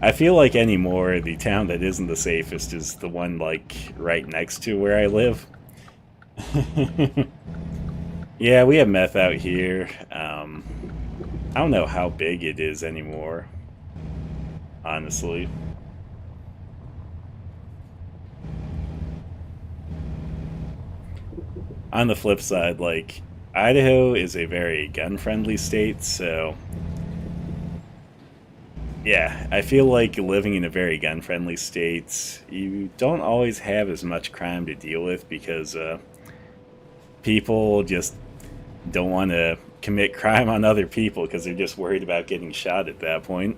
I feel like anymore the town that isn't the safest is the one like right next to where I live. Yeah, we have meth out here. I don't know how big it is anymore, honestly. On the flip side, like Idaho is a very gun-friendly state, so yeah, I feel like living in a very gun-friendly state, you don't always have as much crime to deal with because people just don't want to commit crime on other people because they're just worried about getting shot at that point.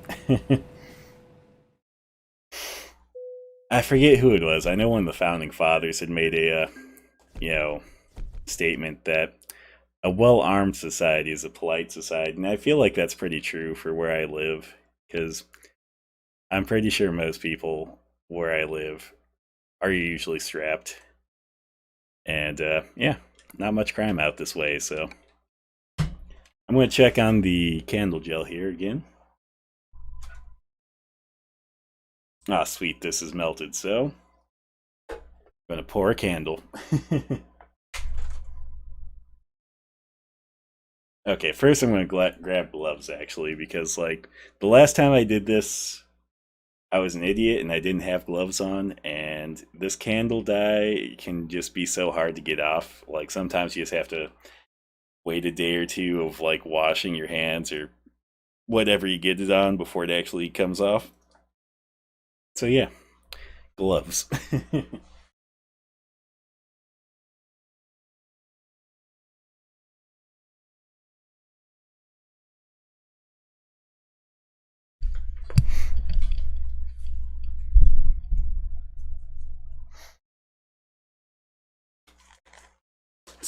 I forget who it was. I know one of the founding fathers had made a, you know, statement that a well-armed society is a polite society, and I feel like that's pretty true for where I live because I'm pretty sure most people where I live are usually strapped, and yeah, not much crime out this way. So I'm going to check on the candle gel here again. Ah, sweet, this is melted. So I'm going to pour a candle. Okay, first I'm going to grab gloves actually because like the last time I did this, I was an idiot and I didn't have gloves on, and this candle dye can just be so hard to get off. Like sometimes you just have to wait a day or two of like washing your hands or whatever you get it on before it actually comes off. So yeah, gloves.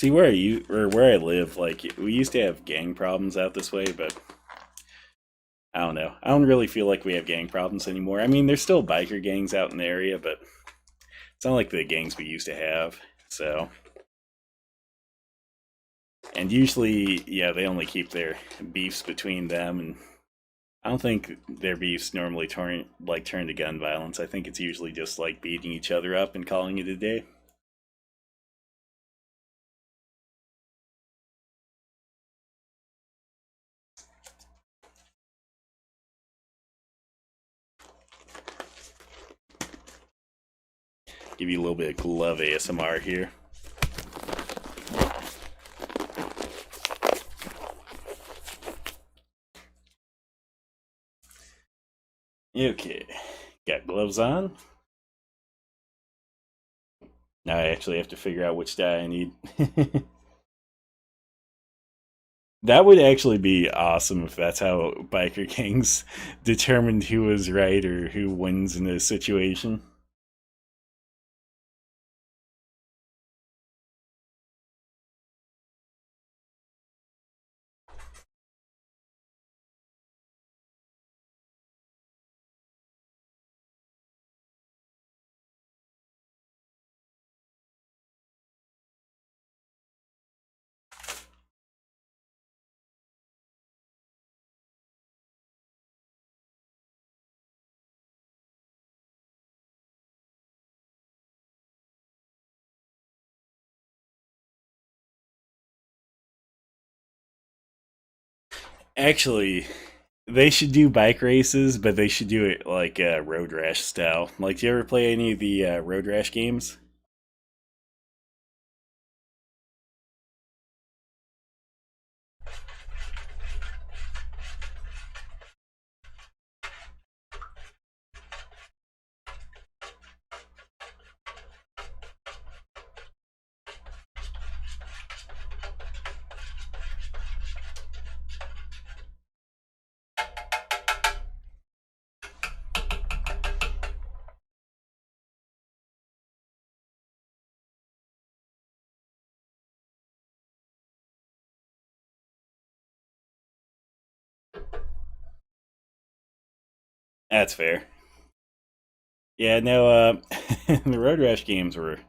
See where you or where I live, like we used to have gang problems out this way, but I don't know. I don't really feel like we have gang problems anymore. I mean, there's still biker gangs out in the area, but it's not like the gangs we used to have. So, and usually, yeah, they only keep their beefs between them, and I don't think their beefs normally turn to gun violence. I think it's usually just like beating each other up and calling it a day. Give you a little bit of glove ASMR here. Okay, got gloves on. Now I actually have to figure out which dye I need. That would actually be awesome if that's how biker gangs determined who was right or who wins in a situation. Actually, they should do bike races, but they should do it like Road Rash style. Like, do you ever play any of the Road Rash games? That's fair. Yeah, no, the Road Rash games were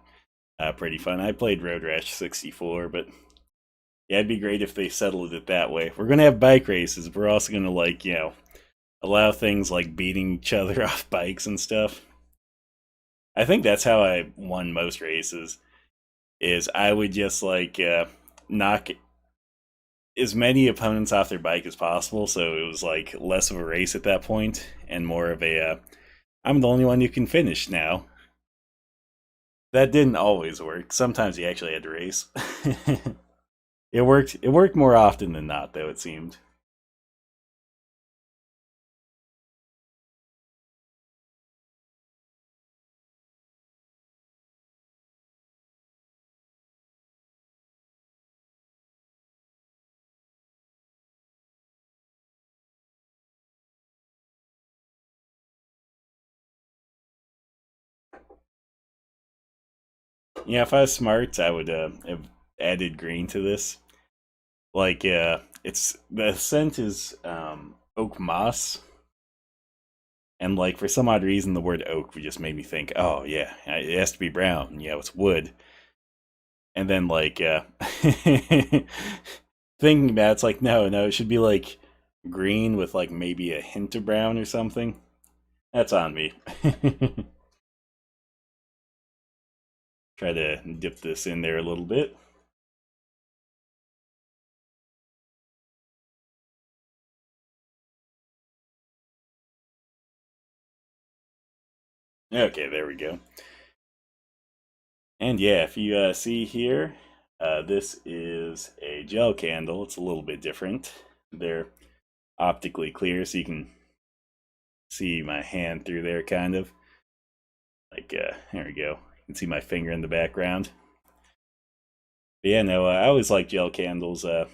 pretty fun. I played Road Rash 64, but yeah, it'd be great if they settled it that way. We're gonna have bike races. We're also gonna like allow things like beating each other off bikes and stuff. I think that's how I won most races. Is I would just like knock as many opponents off their bike as possible, so it was like less of a race at that point and more of a I'm the only one who can finish now. That didn't always work. Sometimes you actually had to race. It worked. It worked more often than not, though. It seemed. Yeah, if I was smart, I would have added green to this. Like, it's the scent is oak moss, and like for some odd reason, the word oak just made me think, oh yeah, it has to be brown. Yeah, it's wood. And then like thinking about it, it's like no, no, it should be like green with like maybe a hint of brown or something. That's on me. Try to dip this in there a little bit. Okay, there we go. And yeah, if you see here, this is a gel candle. It's a little bit different. They're optically clear, so you can see my hand through there, kind of. Like, there we go. You can see my finger in the background. But yeah, no, I always like gel candles. I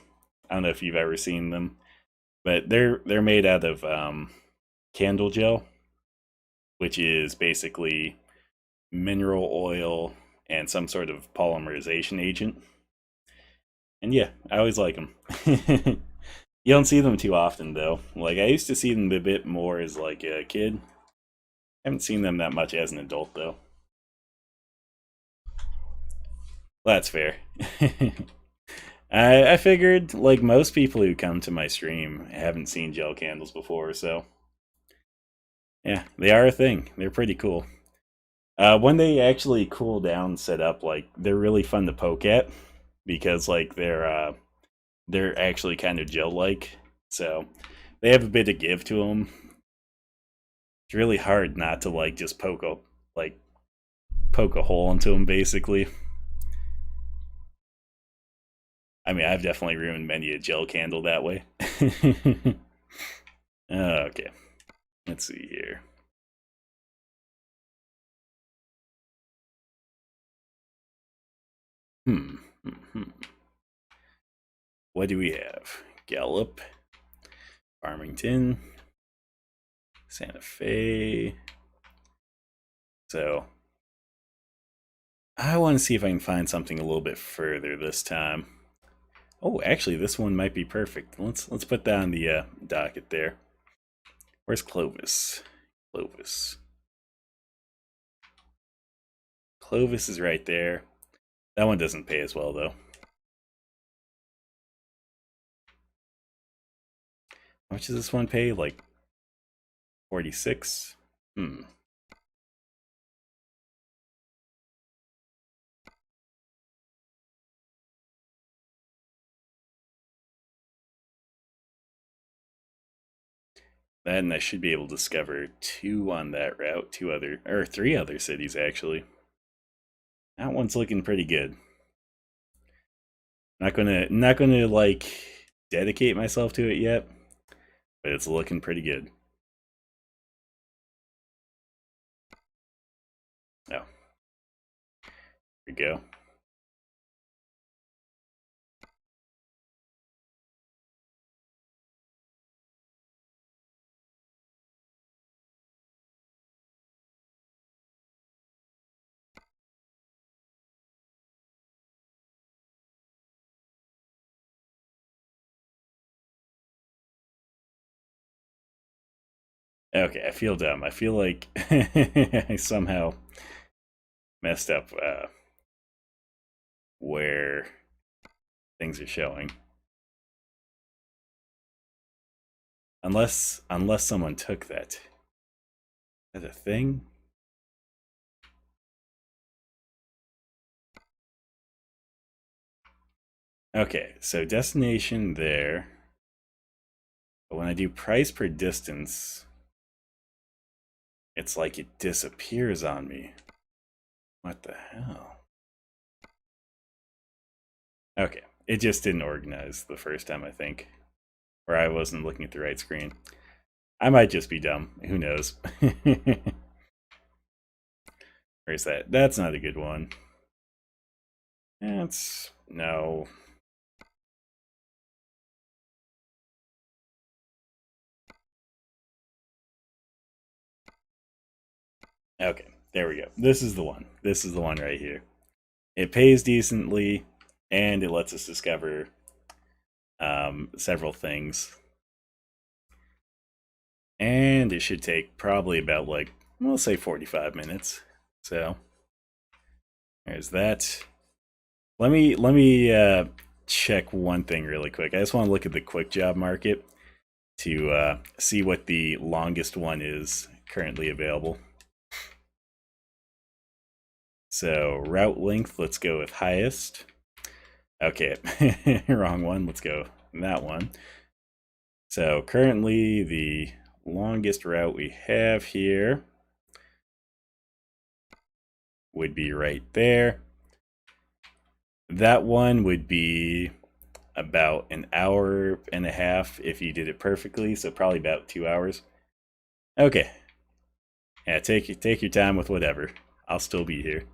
don't know if you've ever seen them, but they're made out of candle gel, which is basically mineral oil and some sort of polymerization agent. And yeah, I always like them. You don't see them too often though. Like I used to see them a bit more as like a kid. I haven't seen them that much as an adult though. That's fair. I figured like most people who come to my stream haven't seen gel candles before, so yeah, they are a thing. They're pretty cool. When they actually cool down, set up, like they're really fun to poke at because like they're actually kind of gel like, so they have a bit of give to them. It's really hard not to like just like poke a hole into them, basically. I mean, I've definitely ruined many a gel candle that way. Okay, let's see here. Hmm. Hmm. What do we have? Gallup, Farmington, Santa Fe. So I want to see if I can find something a little bit further this time. Oh, actually, this one might be perfect. Let's put that on the docket there. Where's Clovis? Clovis. Clovis is right there. That one doesn't pay as well though. How much does this one pay? Like 46? Hmm. Then I should be able to discover two on that route, two other or three other cities actually. That one's looking pretty good. Not gonna like dedicate myself to it yet, but it's looking pretty good. Oh, here we go. Okay, I feel dumb. I feel like I somehow messed up where things are showing. Unless someone took that. Is that a thing? Okay, so destination there. But when I do price per distance, it's like it disappears on me. What the hell? Okay, it just didn't organize the first time, I think. Or I wasn't looking at the right screen. I might just be dumb. Who knows? Where's that? That's not a good one. That's no. Okay, there we go. This is the one. This is the one right here. It pays decently, and it lets us discover several things. And it should take probably about like we'll say 45 minutes. So there's that. Let me check one thing really quick. I just want to look at the quick job market to see what the longest one is currently available. So route length, let's go with highest. Okay, wrong one. Let's go that one. So currently the longest route we have here would be right there. That one would be about an hour and a half if you did it perfectly, so probably about 2 hours. Okay. Yeah, take your time with whatever. I'll still be here.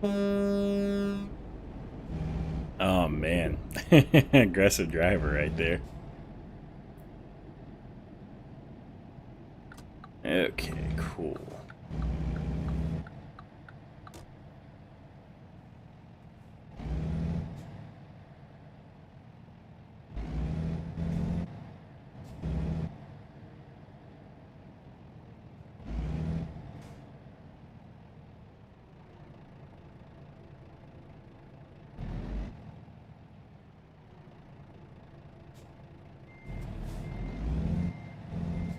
Oh man, aggressive driver right there. Okay, cool.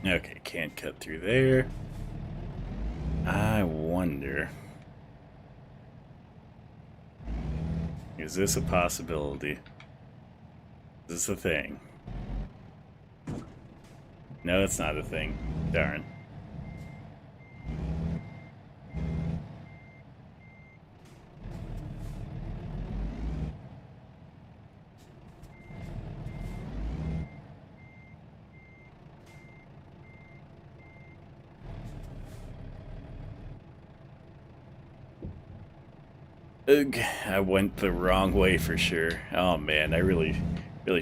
Okay, can't cut through there. I wonder, is this a possibility? Is this a thing? No, it's not a thing. Darn. Ugh, I went the wrong way for sure. Oh man, I really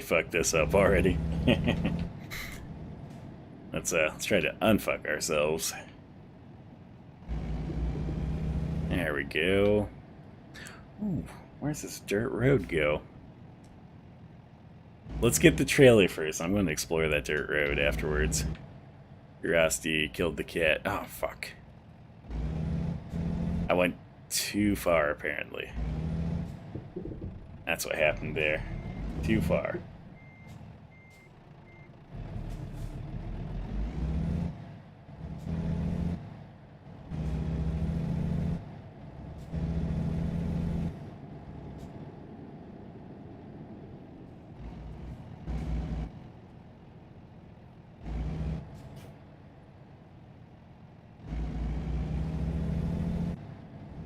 fucked this up already. Let's try to unfuck ourselves. There we go. Ooh, where's this dirt road go? Let's get the trailer first. I'm going to explore that dirt road afterwards. Curiosity killed the cat. Oh, fuck. I went too far, apparently. That's what happened there. Too far.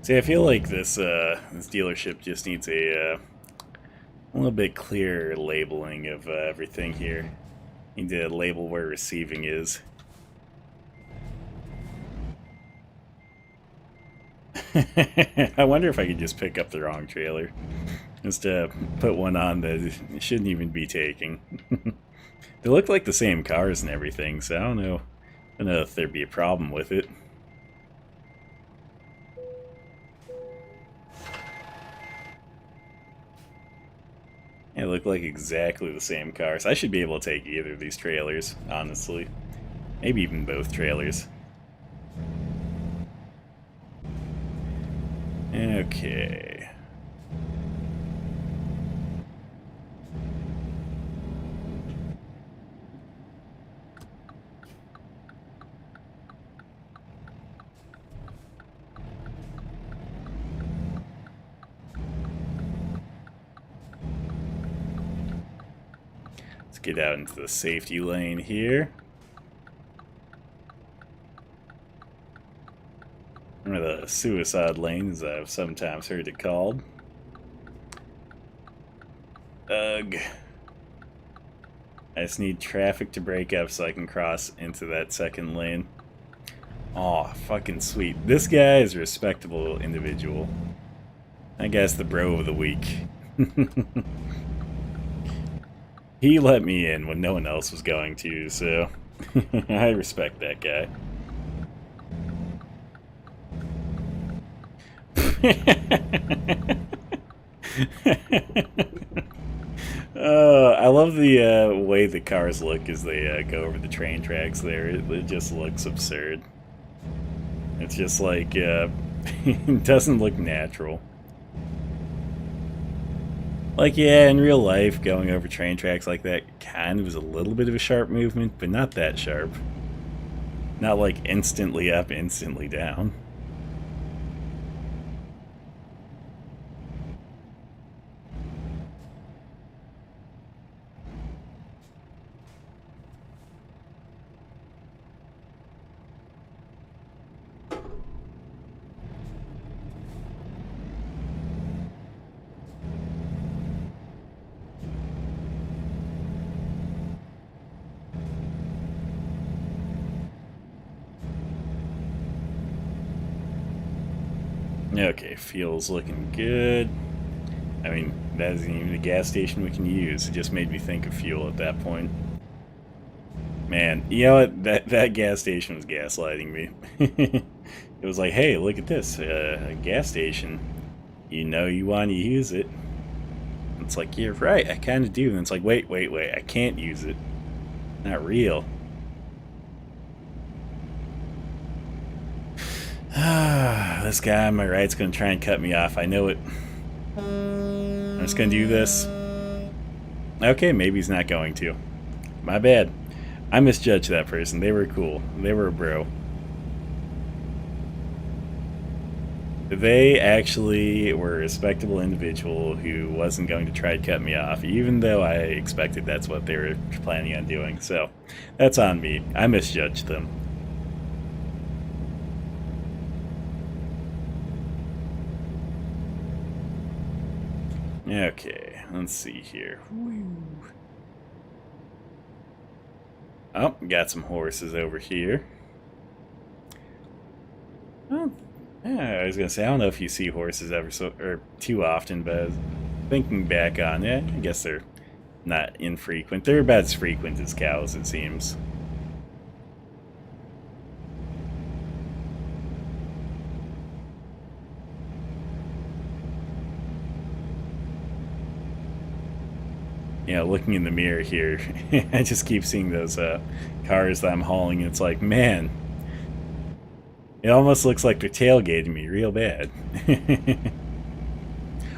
See, I feel like this dealership just needs a little bit clearer labeling of everything here. Need to label where receiving is. I wonder if I could just pick up the wrong trailer. Just put one on that shouldn't even be taking. They look like the same cars and everything, so I don't know if there'd be a problem with it. They look like exactly the same cars. I should be able to take either of these trailers, honestly. Maybe even both trailers. Okay. Let's get out into the safety lane here. One of the suicide lanes, I've sometimes heard it called. Ugh. I just need traffic to break up so I can cross into that second lane. Aw, fucking sweet. This guy is a respectable individual. I guess the bro of the week. He let me in when no one else was going to, so I respect that guy. I love the way the cars look as they go over the train tracks there. It just looks absurd. It's just like, it doesn't look natural. Like, yeah, in real life, going over train tracks like that kind of is a little bit of a sharp movement, but not that sharp. Not like instantly up, instantly down. Okay, fuel's looking good. I mean, that isn't even a gas station we can use. It just made me think of fuel at that point. Man, you know what? That gas station was gaslighting me. It was like, hey, look at this, a gas station. You know you want to use it. It's like, you're right, I kind of do. And it's like, wait, I can't use it. Not real. This guy on my right's gonna try and cut me off. I know it. I'm just gonna do this. Okay, maybe he's not going to. My bad. I misjudged that person. They were cool. They were a bro. They actually were a respectable individual who wasn't going to try to cut me off, even though I expected that's what they were planning on doing. So, that's on me. I misjudged them. Okay, let's see here. Oh, got some horses over here. Oh, yeah, I was gonna say, I don't know if you see horses ever so or too often, but thinking back on it, I guess they're not infrequent. They're about as frequent as cows, it seems. You know, looking in the mirror here, I just keep seeing those cars that I'm hauling, and it's like, man, it almost looks like they're tailgating me real bad.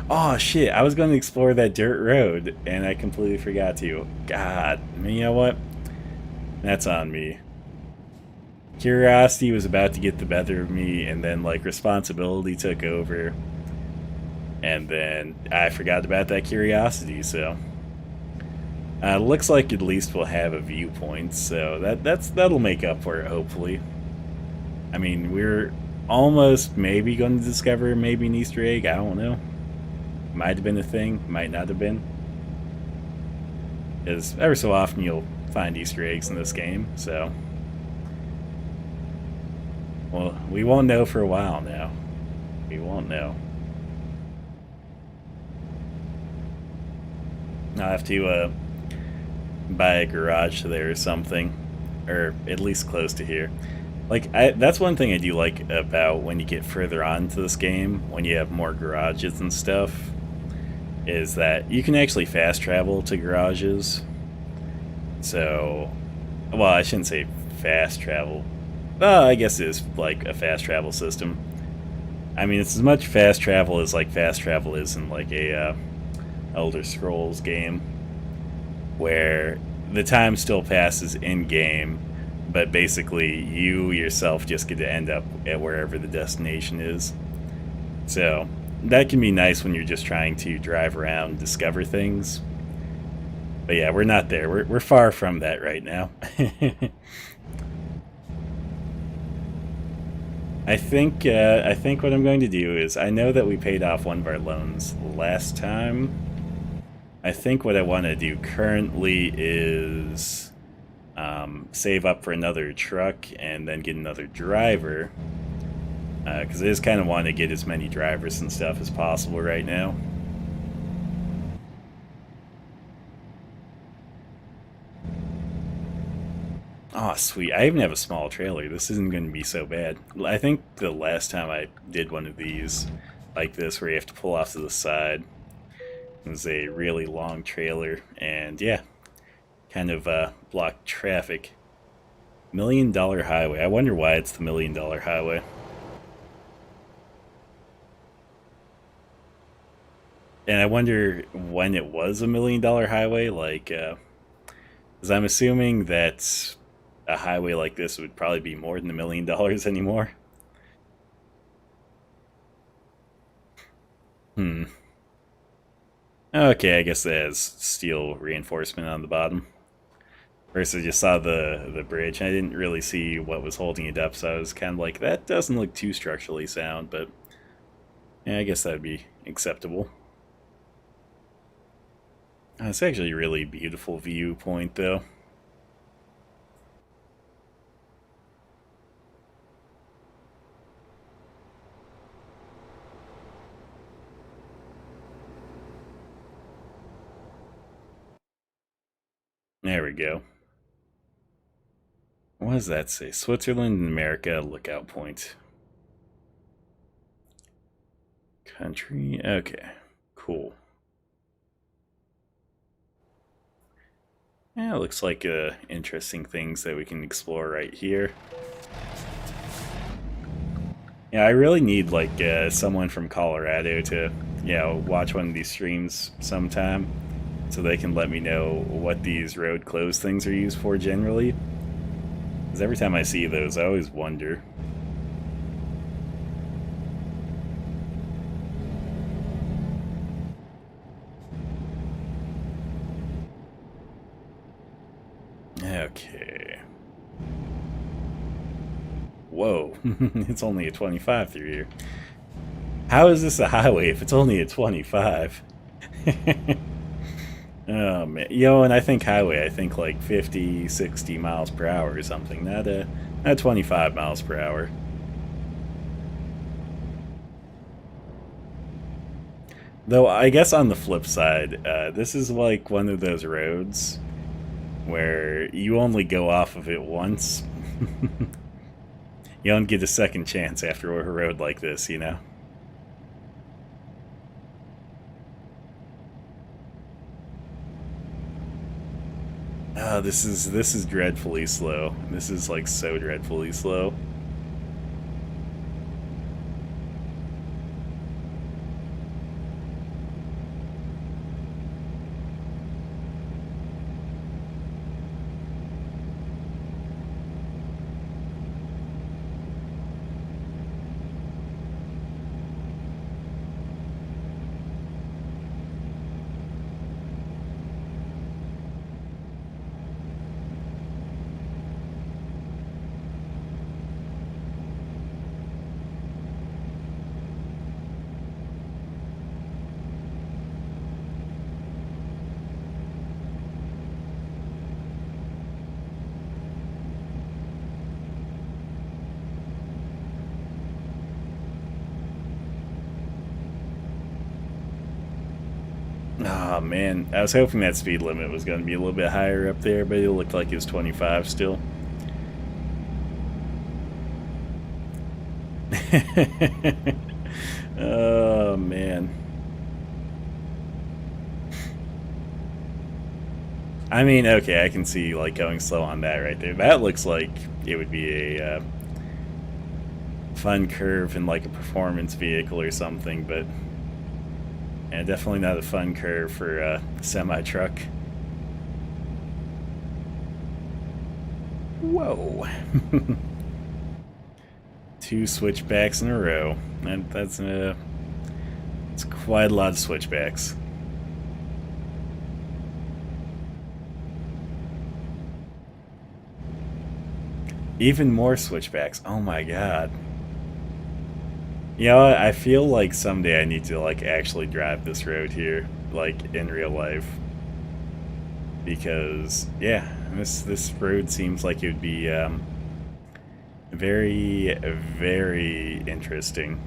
Oh shit, I was going to explore that dirt road, and I completely forgot to. God, you know what? That's on me. Curiosity was about to get the better of me, and then, like, responsibility took over. And then I forgot about that curiosity, so... looks like at least we'll have a viewpoint, so that'll make up for it, hopefully. I mean, we're almost maybe going to discover maybe an Easter egg, I don't know. Might have been a thing, might not have been. Because ever so often you'll find Easter eggs in this game, so... Well, we won't know for a while now. We won't know. I'll have to buy a garage there or something. Or at least close to here. Like, that's one thing I do like about when you get further on into this game, when you have more garages and stuff, is that you can actually fast travel to garages. So, well, I shouldn't say fast travel. Well, I guess it is like a fast travel system. I mean, it's as much fast travel as like fast travel is in like a Elder Scrolls game, where the time still passes in game, but basically you yourself just get to end up at wherever the destination is. So that can be nice when you're just trying to drive around and discover things. But yeah, we're not there. We're far from that right now. I think what I'm going to do is, I know that we paid off one of our loans last time. I think what I want to do currently is save up for another truck and then get another driver. Because I just kind of want to get as many drivers and stuff as possible right now. Oh, sweet. I even have a small trailer. This isn't going to be so bad. I think the last time I did one of these like this, where you have to pull off to the side, it was a really long trailer. And yeah, kind of blocked traffic. $1 million highway. I wonder why it's the $1 million highway. And I wonder when it was $1 million highway, like, because I'm assuming that a highway like this would probably be more than $1 million anymore. Hmm. Okay, I guess it has steel reinforcement on the bottom. First, I just saw the bridge, and I didn't really see what was holding it up, so I was kind of like, that doesn't look too structurally sound, but yeah, I guess that would be acceptable. It's actually a really beautiful viewpoint, though. There we go. What does that say? Switzerland and America lookout point. Country. Okay. Cool. Yeah, it looks like interesting things that we can explore right here. Yeah, I really need like someone from Colorado to, watch one of these streams sometime, so they can let me know what these road closed things are used for generally. Because every time I see those, I always wonder. Okay. Whoa, it's only a 25 through here. How is this a highway if it's only a 25? Oh man, and I think highway, I think like 50, 60 miles per hour or something, not 25 miles per hour. Though I guess on the flip side, this is like one of those roads where you only go off of it once. You don't get a second chance after a road like this, you know? Oh, this is dreadfully slow. This is like so dreadfully slow. Oh man, I was hoping that speed limit was going to be a little bit higher up there, but it looked like it was 25 still. Oh man. I mean, okay, I can see like going slow on that right there. That looks like it would be a fun curve in like a performance vehicle or something, but definitely not a fun curve for a semi-truck. Whoa. 2 switchbacks in a row. That's it's quite a lot of switchbacks. Even more switchbacks. Oh my god. I feel like someday I need to like actually drive this road here, like in real life. Because yeah, this road seems like it would be very, very interesting.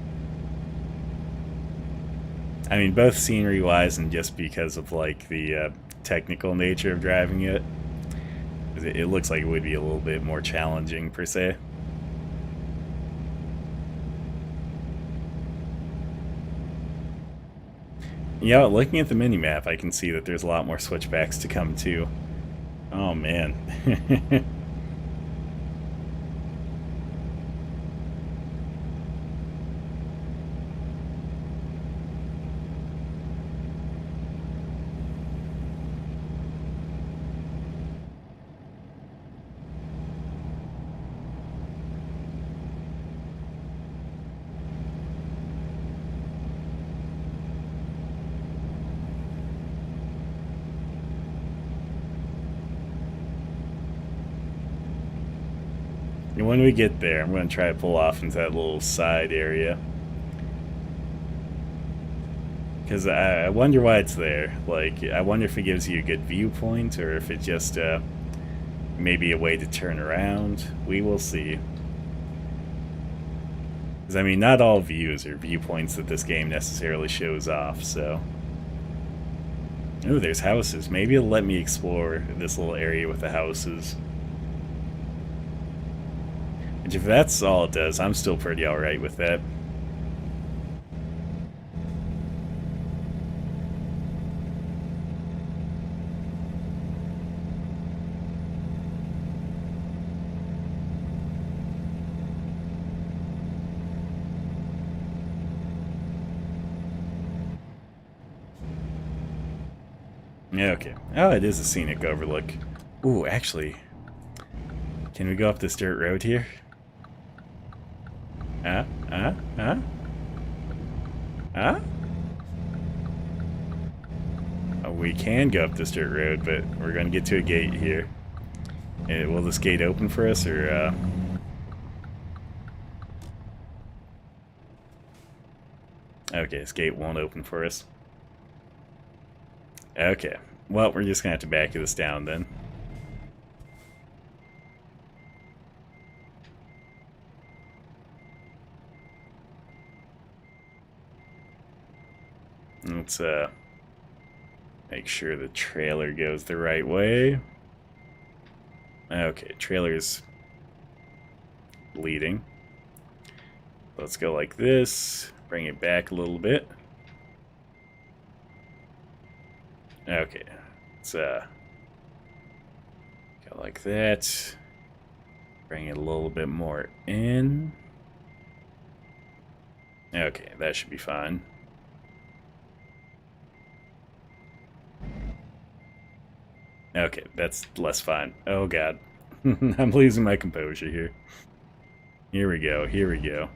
I mean, both scenery-wise and just because of like the technical nature of driving it. It looks like it would be a little bit more challenging per se. Looking at the mini-map, I can see that there's a lot more switchbacks to come too. Oh man. And when we get there, I'm going to try to pull off into that little side area. Because I wonder why it's there. Like, I wonder if it gives you a good viewpoint, or if it's just maybe a way to turn around. We will see. Because, I mean, not all views are viewpoints that this game necessarily shows off, so... Oh, there's houses. Maybe it'll let me explore this little area with the houses. Which, if that's all it does, I'm still pretty alright with that. Yeah, okay. Oh, it is a scenic overlook. Ooh, actually, can we go up this dirt road here? Huh? Huh? Huh? Huh? Oh, we can go up this dirt road, but we're going to get to a gate here. Will this gate open for us, or... Okay, this gate won't open for us. Okay. Well, we're just going to have to back this down then. Let's make sure the trailer goes the right way. Okay, trailer's leading. Let's go like this. Bring it back a little bit. Okay, let's go like that. Bring it a little bit more in. Okay, that should be fine. Okay, that's less fine. Oh god. I'm losing my composure here. Here we go, here we go.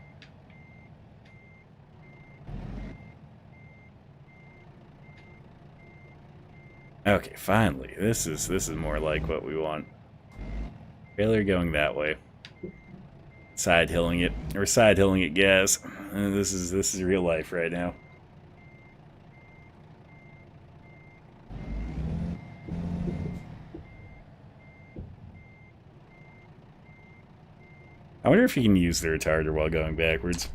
Okay, finally. This is more like what we want. Trailer going that way. Side hilling it. Or side hilling it, gas. This is real life right now. I wonder if you can use the retarder while going backwards.